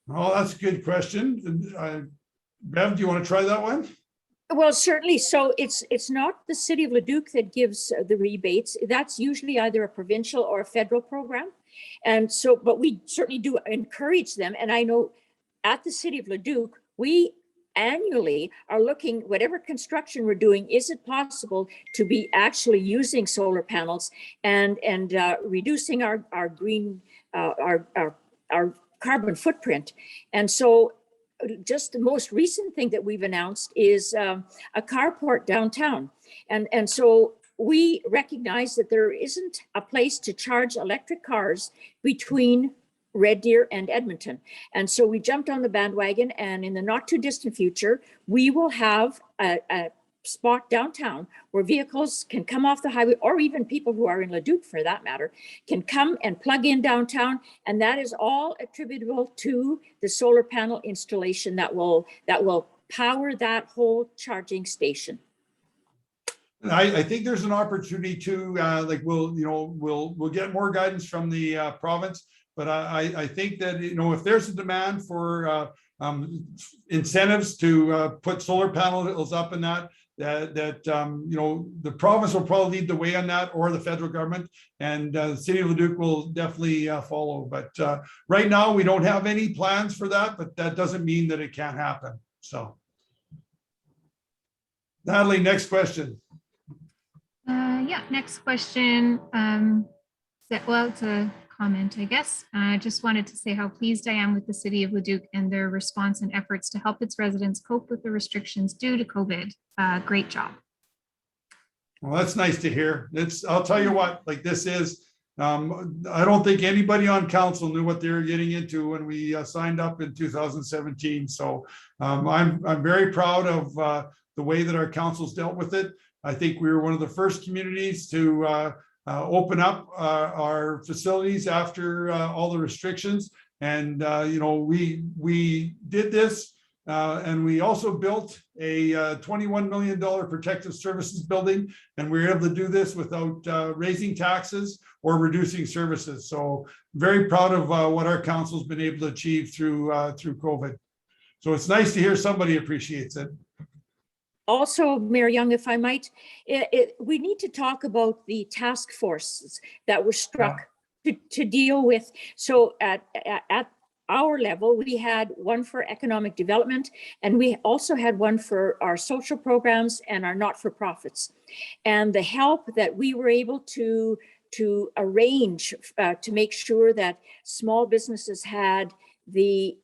Oh, that's a good question. Bev, do you want to try that one? Well, certainly. So it's not the city of Leduc that gives the rebates. That's usually either a provincial or a federal program. And so, but we certainly do encourage them. And I know at the city of Leduc, we annually are looking, whatever construction we're doing, is it possible to be actually using solar panels and reducing our green, our carbon footprint. And so just the most recent thing that we've announced is a carport downtown. And so we recognize that there isn't a place to charge electric cars between Red Deer and Edmonton. And so we jumped on the bandwagon, and in the not too distant future, we will have a spot downtown where vehicles can come off the highway, or even people who are in Leduc for that matter, can come and plug in downtown. And that is all attributable to the solar panel installation that will power that whole charging station. And I think there's an opportunity to, like, we'll get more guidance from the province, but I think that, if there's a demand for incentives to put solar panels up in that the province will probably lead the way on that, or the federal government, and the city of Leduc will definitely follow. But right now, we don't have any plans for that, but that doesn't mean that it can't happen. So, Natalie, next question. Yeah, next question. Well, it's a comment, I guess. I just wanted to say how pleased I am with the city of Leduc and their response and efforts to help its residents cope with the restrictions due to COVID. Great job. Well, that's nice to hear. I'll tell you what, like, this is, I don't think anybody on council knew what they were getting into when we signed up in 2017. So I'm very proud of the way that our council's dealt with it. I think we were one of the first communities to open up our facilities after all the restrictions. And, we did this. And we also built a $21 million protective services building, and we were able to do this without raising taxes or reducing services. So very proud of what our council's been able to achieve through COVID. So it's nice to hear somebody appreciates it. Also, Mayor Young, if I might, we need to talk about the task forces that were struck to deal with. So at our level, we had one for economic development, and we also had one for our social programs and our not-for-profits. And the help that we were able to arrange to make sure that small businesses had the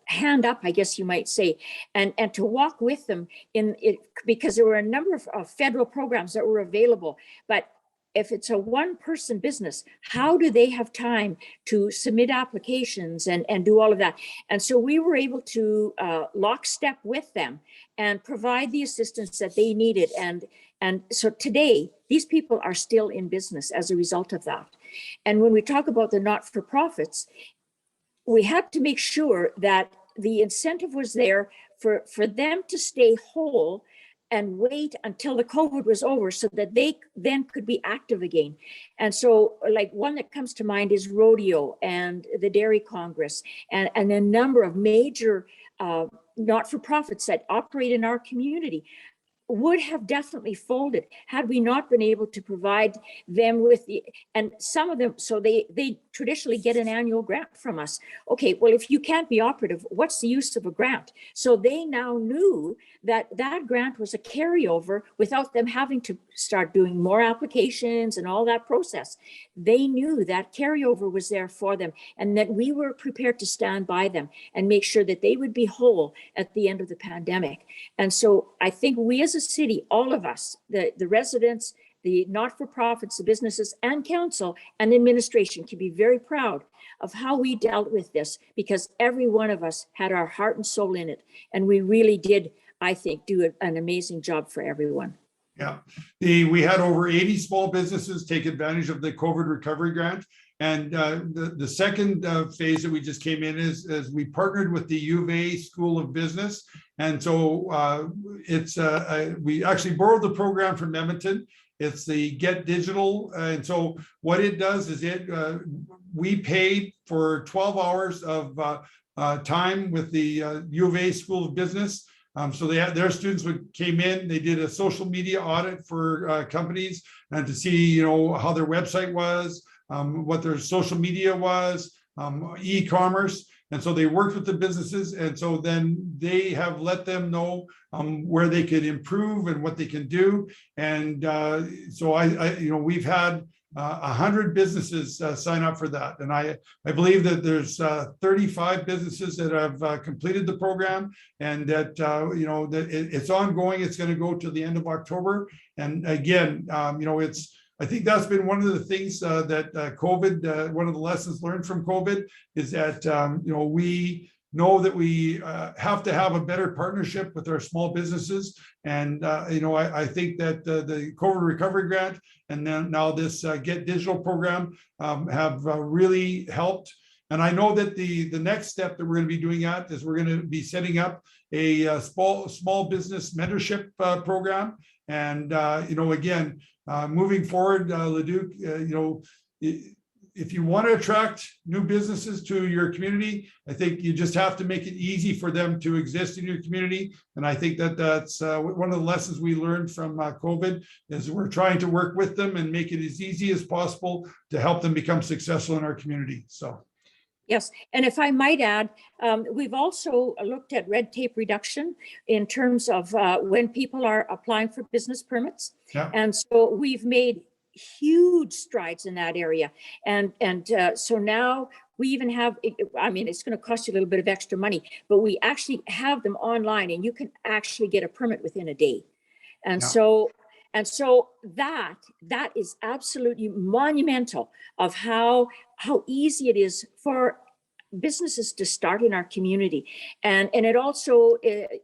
hand up, I guess you might say, and to walk with them in it, because there were a number of federal programs that were available. But if it's a one-person business, how do they have time to submit applications and do all of that? And so we were able to lockstep with them and provide the assistance that they needed. And so today, these people are still in business as a result of that. And when we talk about the not-for-profits, we had to make sure that the incentive was there for them to stay whole and wait until the COVID was over so that they then could be active again. And so, like, one that comes to mind is Rodeo and the Dairy Congress and a number of major not-for-profits that operate in our community would have definitely folded had we not been able to provide them with and some of them, so they traditionally get an annual grant from us. Okay, well, if you can't be operative, what's the use of a grant? So they now knew that that grant was a carryover without them having to start doing more applications and all that process. They knew that carryover was there for them, and that we were prepared to stand by them and make sure that they would be whole at the end of the pandemic. And so I think we as a city, all of us, the residents, the not-for-profits, the businesses, and council and administration can be very proud of how we dealt with this, because every one of us had our heart and soul in it. And we really did, I think, do an amazing job for everyone. Yeah, we had over 80 small businesses take advantage of the COVID recovery grant. And the second phase that we just came in is we partnered with the U of A School of Business. And so we actually borrowed the program from Edmonton. It's the Get Digital. And so what it does is we paid for 12 hours of time with the U of A School of Business. So their students came in, they did a social media audit for companies and to see, how their website was, what their social media was, e-commerce. And so they worked with the businesses. And so then they have let them know where they could improve and what they can do. And so we've had 100 businesses sign up for that. And I believe that there's 35 businesses that have completed the program, and that, that it's ongoing. It's going to go to the end of October. And again, I think that's been one of the things that COVID, one of the lessons learned from COVID is that, we know that we have to have a better partnership with our small businesses. And, I think that the COVID recovery grant and then now this Get Digital program have really helped. And I know that the next step that we're going to be doing is we're going to be setting up a small business mentorship program. And, again, moving forward, Leduc, if you want to attract new businesses to your community, I think you just have to make it easy for them to exist in your community. And I think that that's one of the lessons we learned from COVID is we're trying to work with them and make it as easy as possible to help them become successful in our community. So. Yes, and if I might add, we've also looked at red tape reduction in terms of when people are applying for business permits. Yeah. And so we've made huge strides in that area. And so now we even have, I mean, it's going to cost you a little bit of extra money, but we actually have them online and you can actually get a permit within a day. And so that is absolutely monumental of how easy it is for businesses to start in our community. And it also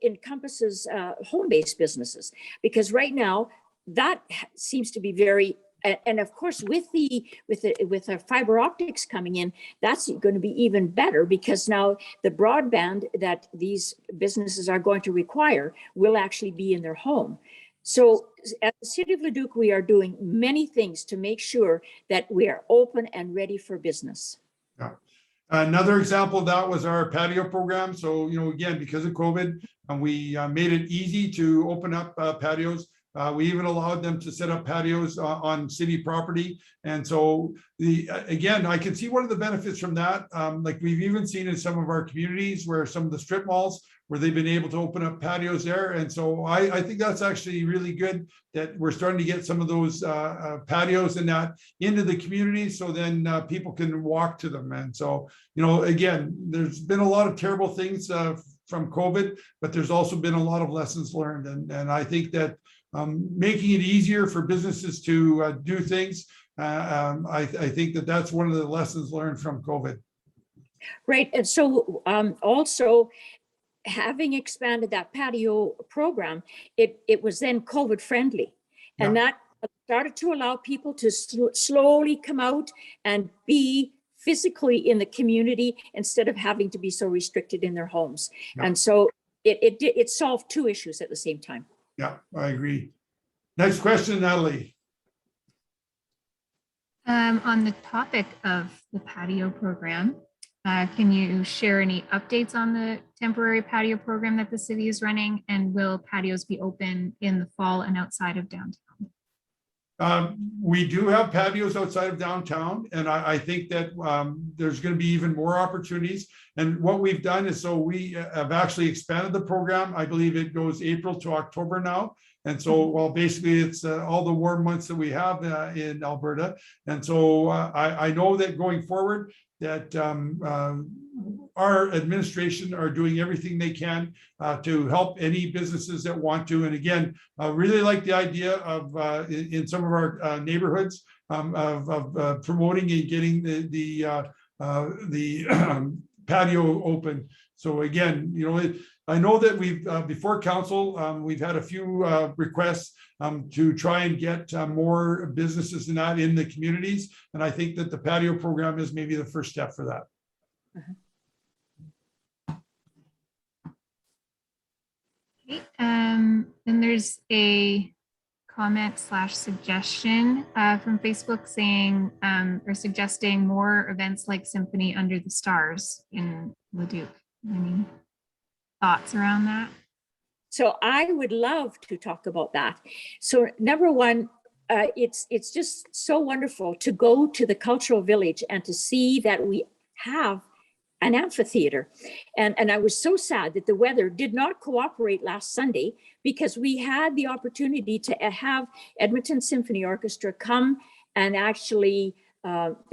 encompasses home-based businesses, because right now that seems to be very, and of course with the fiber optics coming in, that's going to be even better, because now the broadband that these businesses are going to require will actually be in their home. So at the City of Leduc, we are doing many things to make sure that we are open and ready for business. Yeah. Another example of that was our patio program. So, again, because of COVID, we made it easy to open up patios. We even allowed them to set up patios on city property. And so again, I can see one of the benefits from that. Like we've even seen in some of our communities where some of the strip malls where they've been able to open up patios there. And so I think that's actually really good that we're starting to get some of those patios and that into the community. So then people can walk to them. And so, again, there's been a lot of terrible things from COVID, but there's also been a lot of lessons learned. And I think that making it easier for businesses to do things, I think that that's one of the lessons learned from COVID. Right. And so also, having expanded that patio program, it was then COVID friendly. And that started to allow people to slowly come out and be physically in the community instead of having to be so restricted in their homes. And so it solved two issues at the same time. Yeah, I agree. Next question, Natalie. On the topic of the patio program, can you share any updates on the temporary patio program that the city is running, and will patios be open in the fall and outside of downtown? We do have patios outside of downtown, and I think that there's going to be even more opportunities. And what we've done is, so we have actually expanded the program. I believe it goes April to October now. And so, well, basically it's all the warm months that we have in Alberta. And so I know that going forward that our administration are doing everything they can to help any businesses that want to. And again, I really like the idea of in some of our neighborhoods of promoting and getting the patio open. So again, I know that we've before council, we've had a few requests to try and get more businesses and that in the communities. And I think that the patio program is maybe the first step for that. Okay, then there's a comment / suggestion from Facebook saying or suggesting more events like Symphony Under the Stars in Leduc. Any thoughts around that? So I would love to talk about that. So number one, it's just so wonderful to go to the cultural village and to see that we have an amphitheater. And I was so sad that the weather did not cooperate last Sunday, because we had the opportunity to have Edmonton Symphony Orchestra come and actually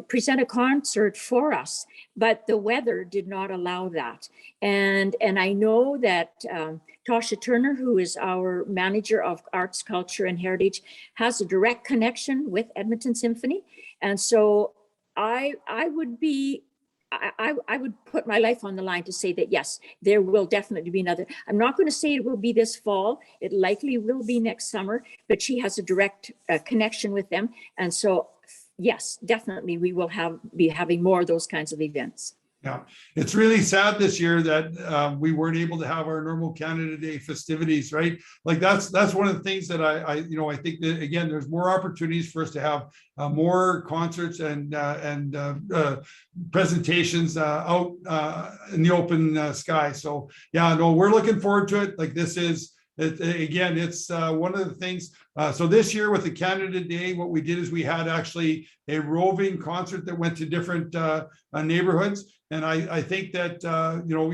present a concert for us, but the weather did not allow that. And I know that Tasha Turner, who is our manager of arts, culture, and heritage, has a direct connection with Edmonton Symphony. And so I would put my life on the line to say that, yes, there will definitely be another. I'm not going to say it will be this fall. It likely will be next summer, but she has a direct connection with them. And so, yes, definitely we will be having more of those kinds of events. Yeah, it's really sad this year that we weren't able to have our normal Canada Day festivities, right? Like that's one of the things that I think that again, there's more opportunities for us to have more concerts and presentations out in the open sky. So yeah, no, we're looking forward to it. Like this is. Again, it's one of the things. So this year with the Canada Day, what we did is we had actually a roving concert that went to different neighborhoods. And I think that,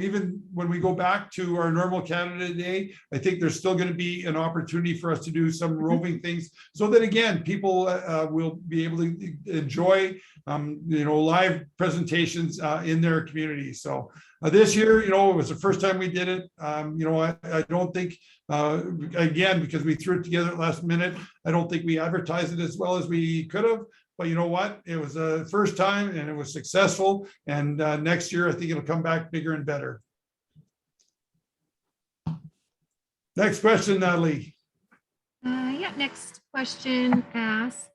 even when we go back to our normal Canada Day, I think there's still going to be an opportunity for us to do some roving things so that, again, people will be able to enjoy, live presentations in their community. So this year, it was the first time we did it. I don't think, again, because we threw it together at last minute, I don't think we advertised it as well as we could have. But you know what? It was the first time and it was successful. And next year, I think it'll come back bigger and better. Next question, Natalie. Next question asks,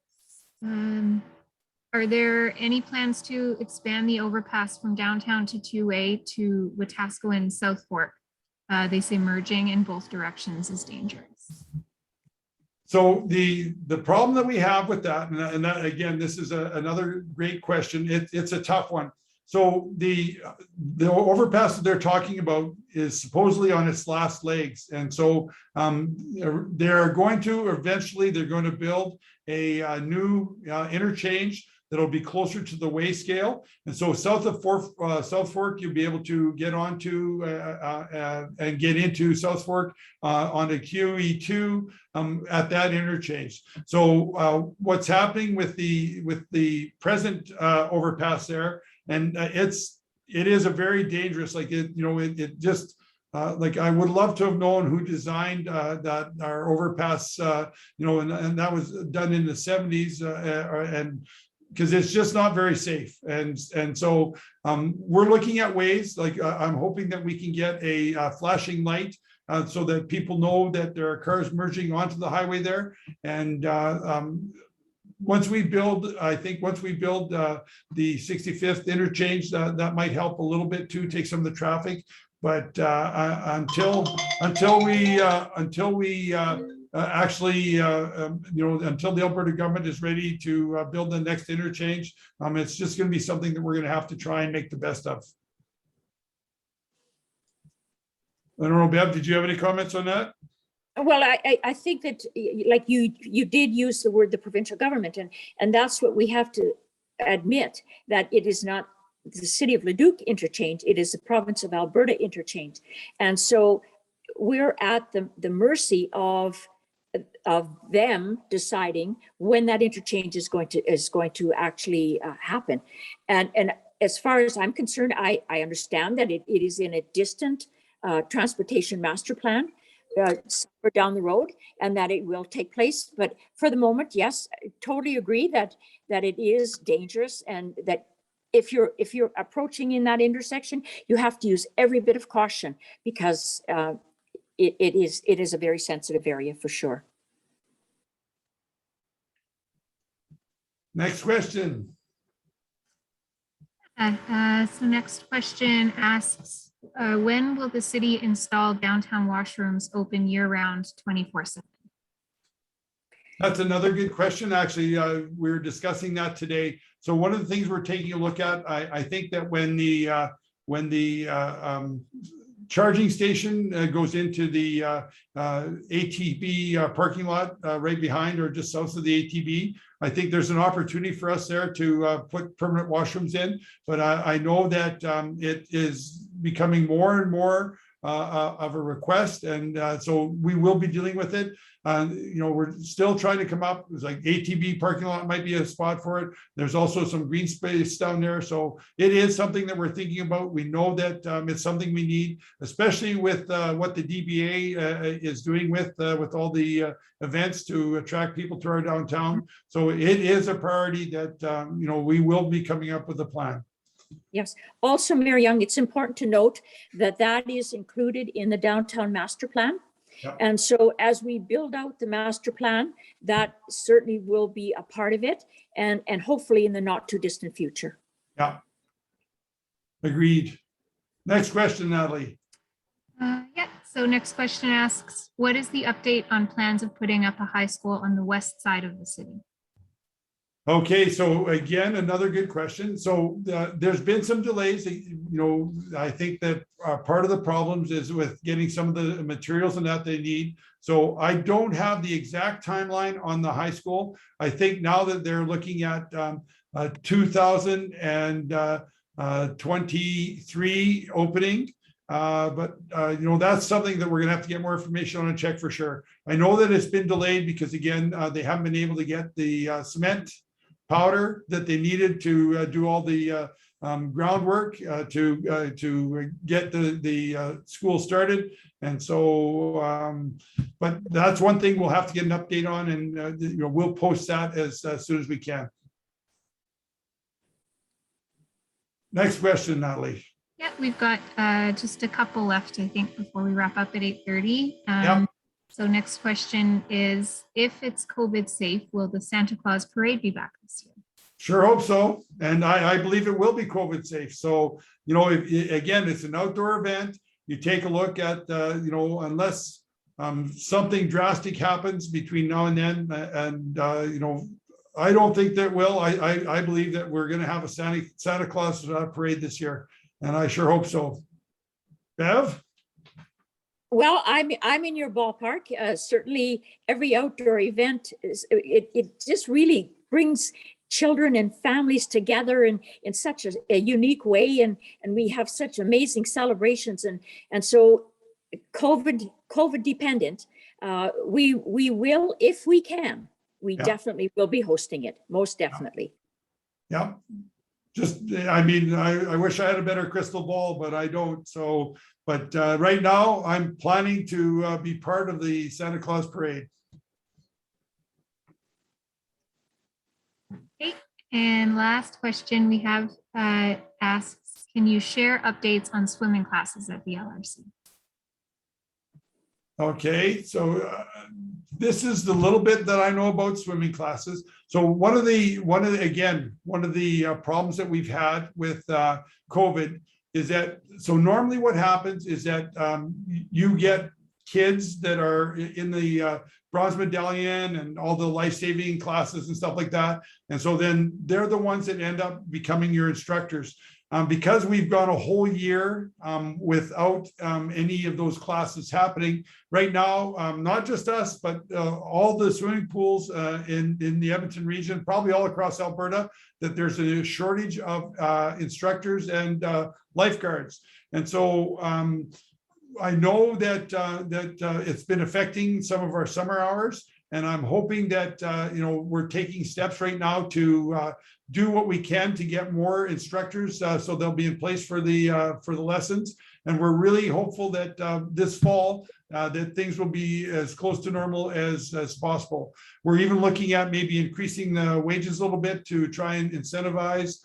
are there any plans to expand the overpass from downtown to 2A to Wetaskiwin South Fork? They say merging in both directions is dangerous. So the problem that we have with that, and that, again, this is another great question. It's a tough one. So the overpass that they're talking about is supposedly on its last legs, and so they're going to build a new interchange that'll be closer to the way scale. And so south of South Fork, you'll be able to get onto and get into South Fork onto QE2 at that interchange. So what's happening with the present overpass there, and it is a very dangerous, like it just like I would love to have known who designed that our overpass, and that was done in the 70s, and because it's just not very safe. And so we're looking at ways, like I'm hoping that we can get a flashing light so that people know that there are cars merging onto the highway there. And once we build the 65th interchange, that might help a little bit too, take some of the traffic. But until the Alberta government is ready to build the next interchange, it's just going to be something that we're going to have to try and make the best of. I don't know, Bev, did you have any comments on that? Well, I think that, like you did use the word the provincial government, and that's what we have to admit, that it is not the City of Leduc interchange, it is the province of Alberta interchange. And so we're at the mercy of them deciding when that interchange is going to actually happen. And as far as I'm concerned, I understand that it is in a distant transportation master plan somewhere down the road, and that it will take place. But for the moment, yes, I totally agree that it is dangerous, and that if you're approaching in that intersection, you have to use every bit of caution, because it is a very sensitive area for sure. Next question. So next question asks, when will the city install downtown washrooms open year-round 24/7? That's another good question. Actually, we were discussing that today. So one of the things we're taking a look at, I think that when the charging station goes into the ATB parking lot right behind or just south of the ATB, I think there's an opportunity for us there to put permanent washrooms in. But I know that it is becoming more and more of a request, and so we will be dealing with it. We're still trying to come up. It's like ATB parking lot might be a spot for it. There's also some green space down there, so it is something that we're thinking about. We know that it's something we need, especially with what the DBA is doing with all the events to attract people to our downtown. So it is a priority that we will be coming up with a plan. Yes. Also, Mary Young, it's important to note that is included in the downtown master plan. Yep. And so as we build out the master plan, that certainly will be a part of it, and hopefully in the not too distant future. Yeah. Agreed. Next question, Natalie. Yeah, so next question asks, what is the update on plans of putting up a high school on the west side of the city? Okay, so again, another good question. So there's been some delays. I think that part of the problems is with getting some of the materials and that they need. So I don't have the exact timeline on the high school. I think now that they're looking at 2023 opening. But that's something that we're gonna have to get more information on and check for sure. I know that it's been delayed because again, they haven't been able to get the cement powder that they needed to do all the groundwork to get the school started. And so, but that's one thing we'll have to get an update on, and we'll post that as soon as we can. Next question, Natalie. Yeah, we've got just a couple left, I think, before we wrap up at 8:30. Yep. So next question is, if it's COVID safe, will the Santa Claus parade be back this year? Sure hope so. And I believe it will be COVID safe. So, again, it's an outdoor event. You take a look at, unless something drastic happens between now and then, and, I don't think that will. I believe that we're going to have a Santa Claus parade this year. And I sure hope so. Bev? Well, I'm in your ballpark. Certainly, every outdoor event it just really brings children and families together in such a unique way, and we have such amazing celebrations, and so COVID dependent, we will, if we can, we definitely will be hosting it, most definitely. Yeah. I wish I had a better crystal ball, but I don't. So, but right now I'm planning to be part of the Santa Claus parade. Okay, and last question we have asks, can you share updates on swimming classes at the LRC? Okay, so this is the little bit that I know about swimming classes. So one of the problems that we've had with COVID is that, so normally what happens is that you get kids that are in the bronze medallion and all the life-saving classes and stuff like that. And so then they're the ones that end up becoming your instructors. Because we've gone a whole year without any of those classes happening right now, not just us, but all the swimming pools in the Edmonton region, probably all across Alberta, that there's a shortage of instructors and lifeguards. And so I know that it's been affecting some of our summer hours, and I'm hoping that we're taking steps right now to do what we can to get more instructors, so they'll be in place for the lessons. And we're really hopeful that this fall that things will be as close to normal as possible. We're even looking at maybe increasing the wages a little bit to try and incentivize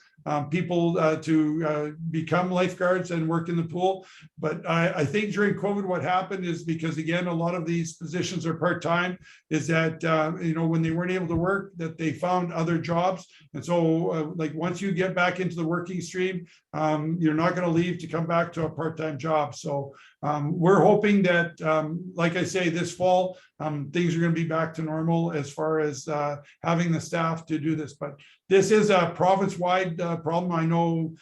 people to become lifeguards and work in the pool. But I think during COVID, what happened is, because again, a lot of these positions are part-time, is that, when they weren't able to work, that they found other jobs. And so like once you get back into the working stream, you're not going to leave to come back to a part-time job. So we're hoping that, like I say, this fall, things are going to be back to normal as far as having the staff to do this. But this is a province-wide problem. I know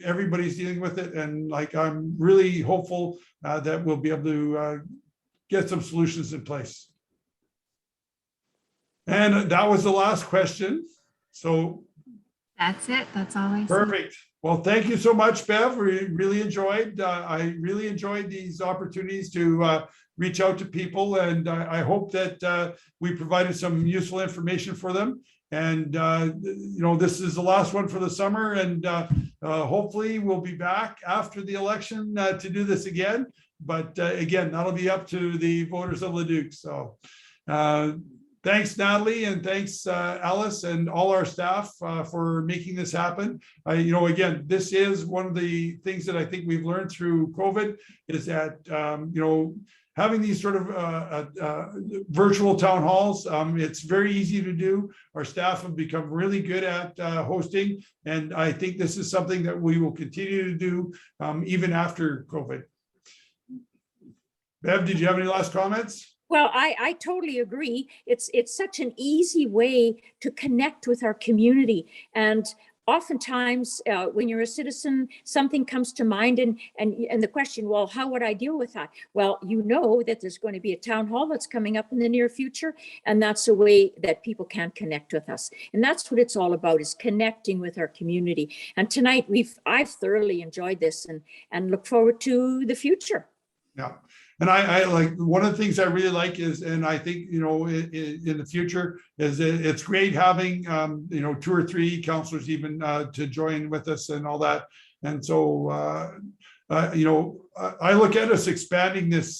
everybody's dealing with it, and I'm really hopeful that we'll be able to get some solutions in place. And that was the last question. So that's it. That's all I see. Perfect. Well, thank you so much, Bev. We really enjoyed. I really enjoyed these opportunities to reach out to people, and I hope that we provided some useful information for them. And this is the last one for the summer, and hopefully we'll be back after the election to do this again. But again, that'll be up to the voters of Leduc. So Thanks, Natalie, and thanks, Alice, and all our staff for making this happen. Again, this is one of the things that I think we've learned through COVID is that, having these sort of virtual town halls, it's very easy to do. Our staff have become really good at hosting, and I think this is something that we will continue to do even after COVID. Bev, did you have any last comments? Well, I totally agree. It's such an easy way to connect with our community. And oftentimes when you're a citizen, something comes to mind and the question, well, how would I deal with that? Well, you know that there's going to be a town hall that's coming up in the near future. And that's a way that people can connect with us. And that's what it's all about, is connecting with our community. And tonight I've thoroughly enjoyed this and look forward to the future. Yeah. And I like, one of the things I really like is, and I think, in the future is it's great having, 2 or 3 counselors even to join with us and all that. And so, I look at us expanding this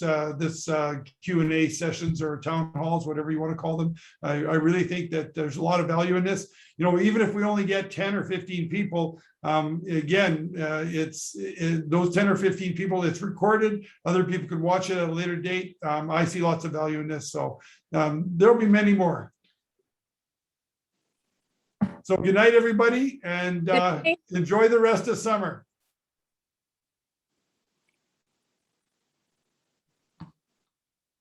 Q&A sessions or town halls, whatever you want to call them. I really think that there's a lot of value in this. Even if we only get 10 or 15 people, again, those 10 or 15 people, it's recorded. Other people could watch it at a later date. I see lots of value in this. So there'll be many more. So good night, everybody, and enjoy the rest of summer.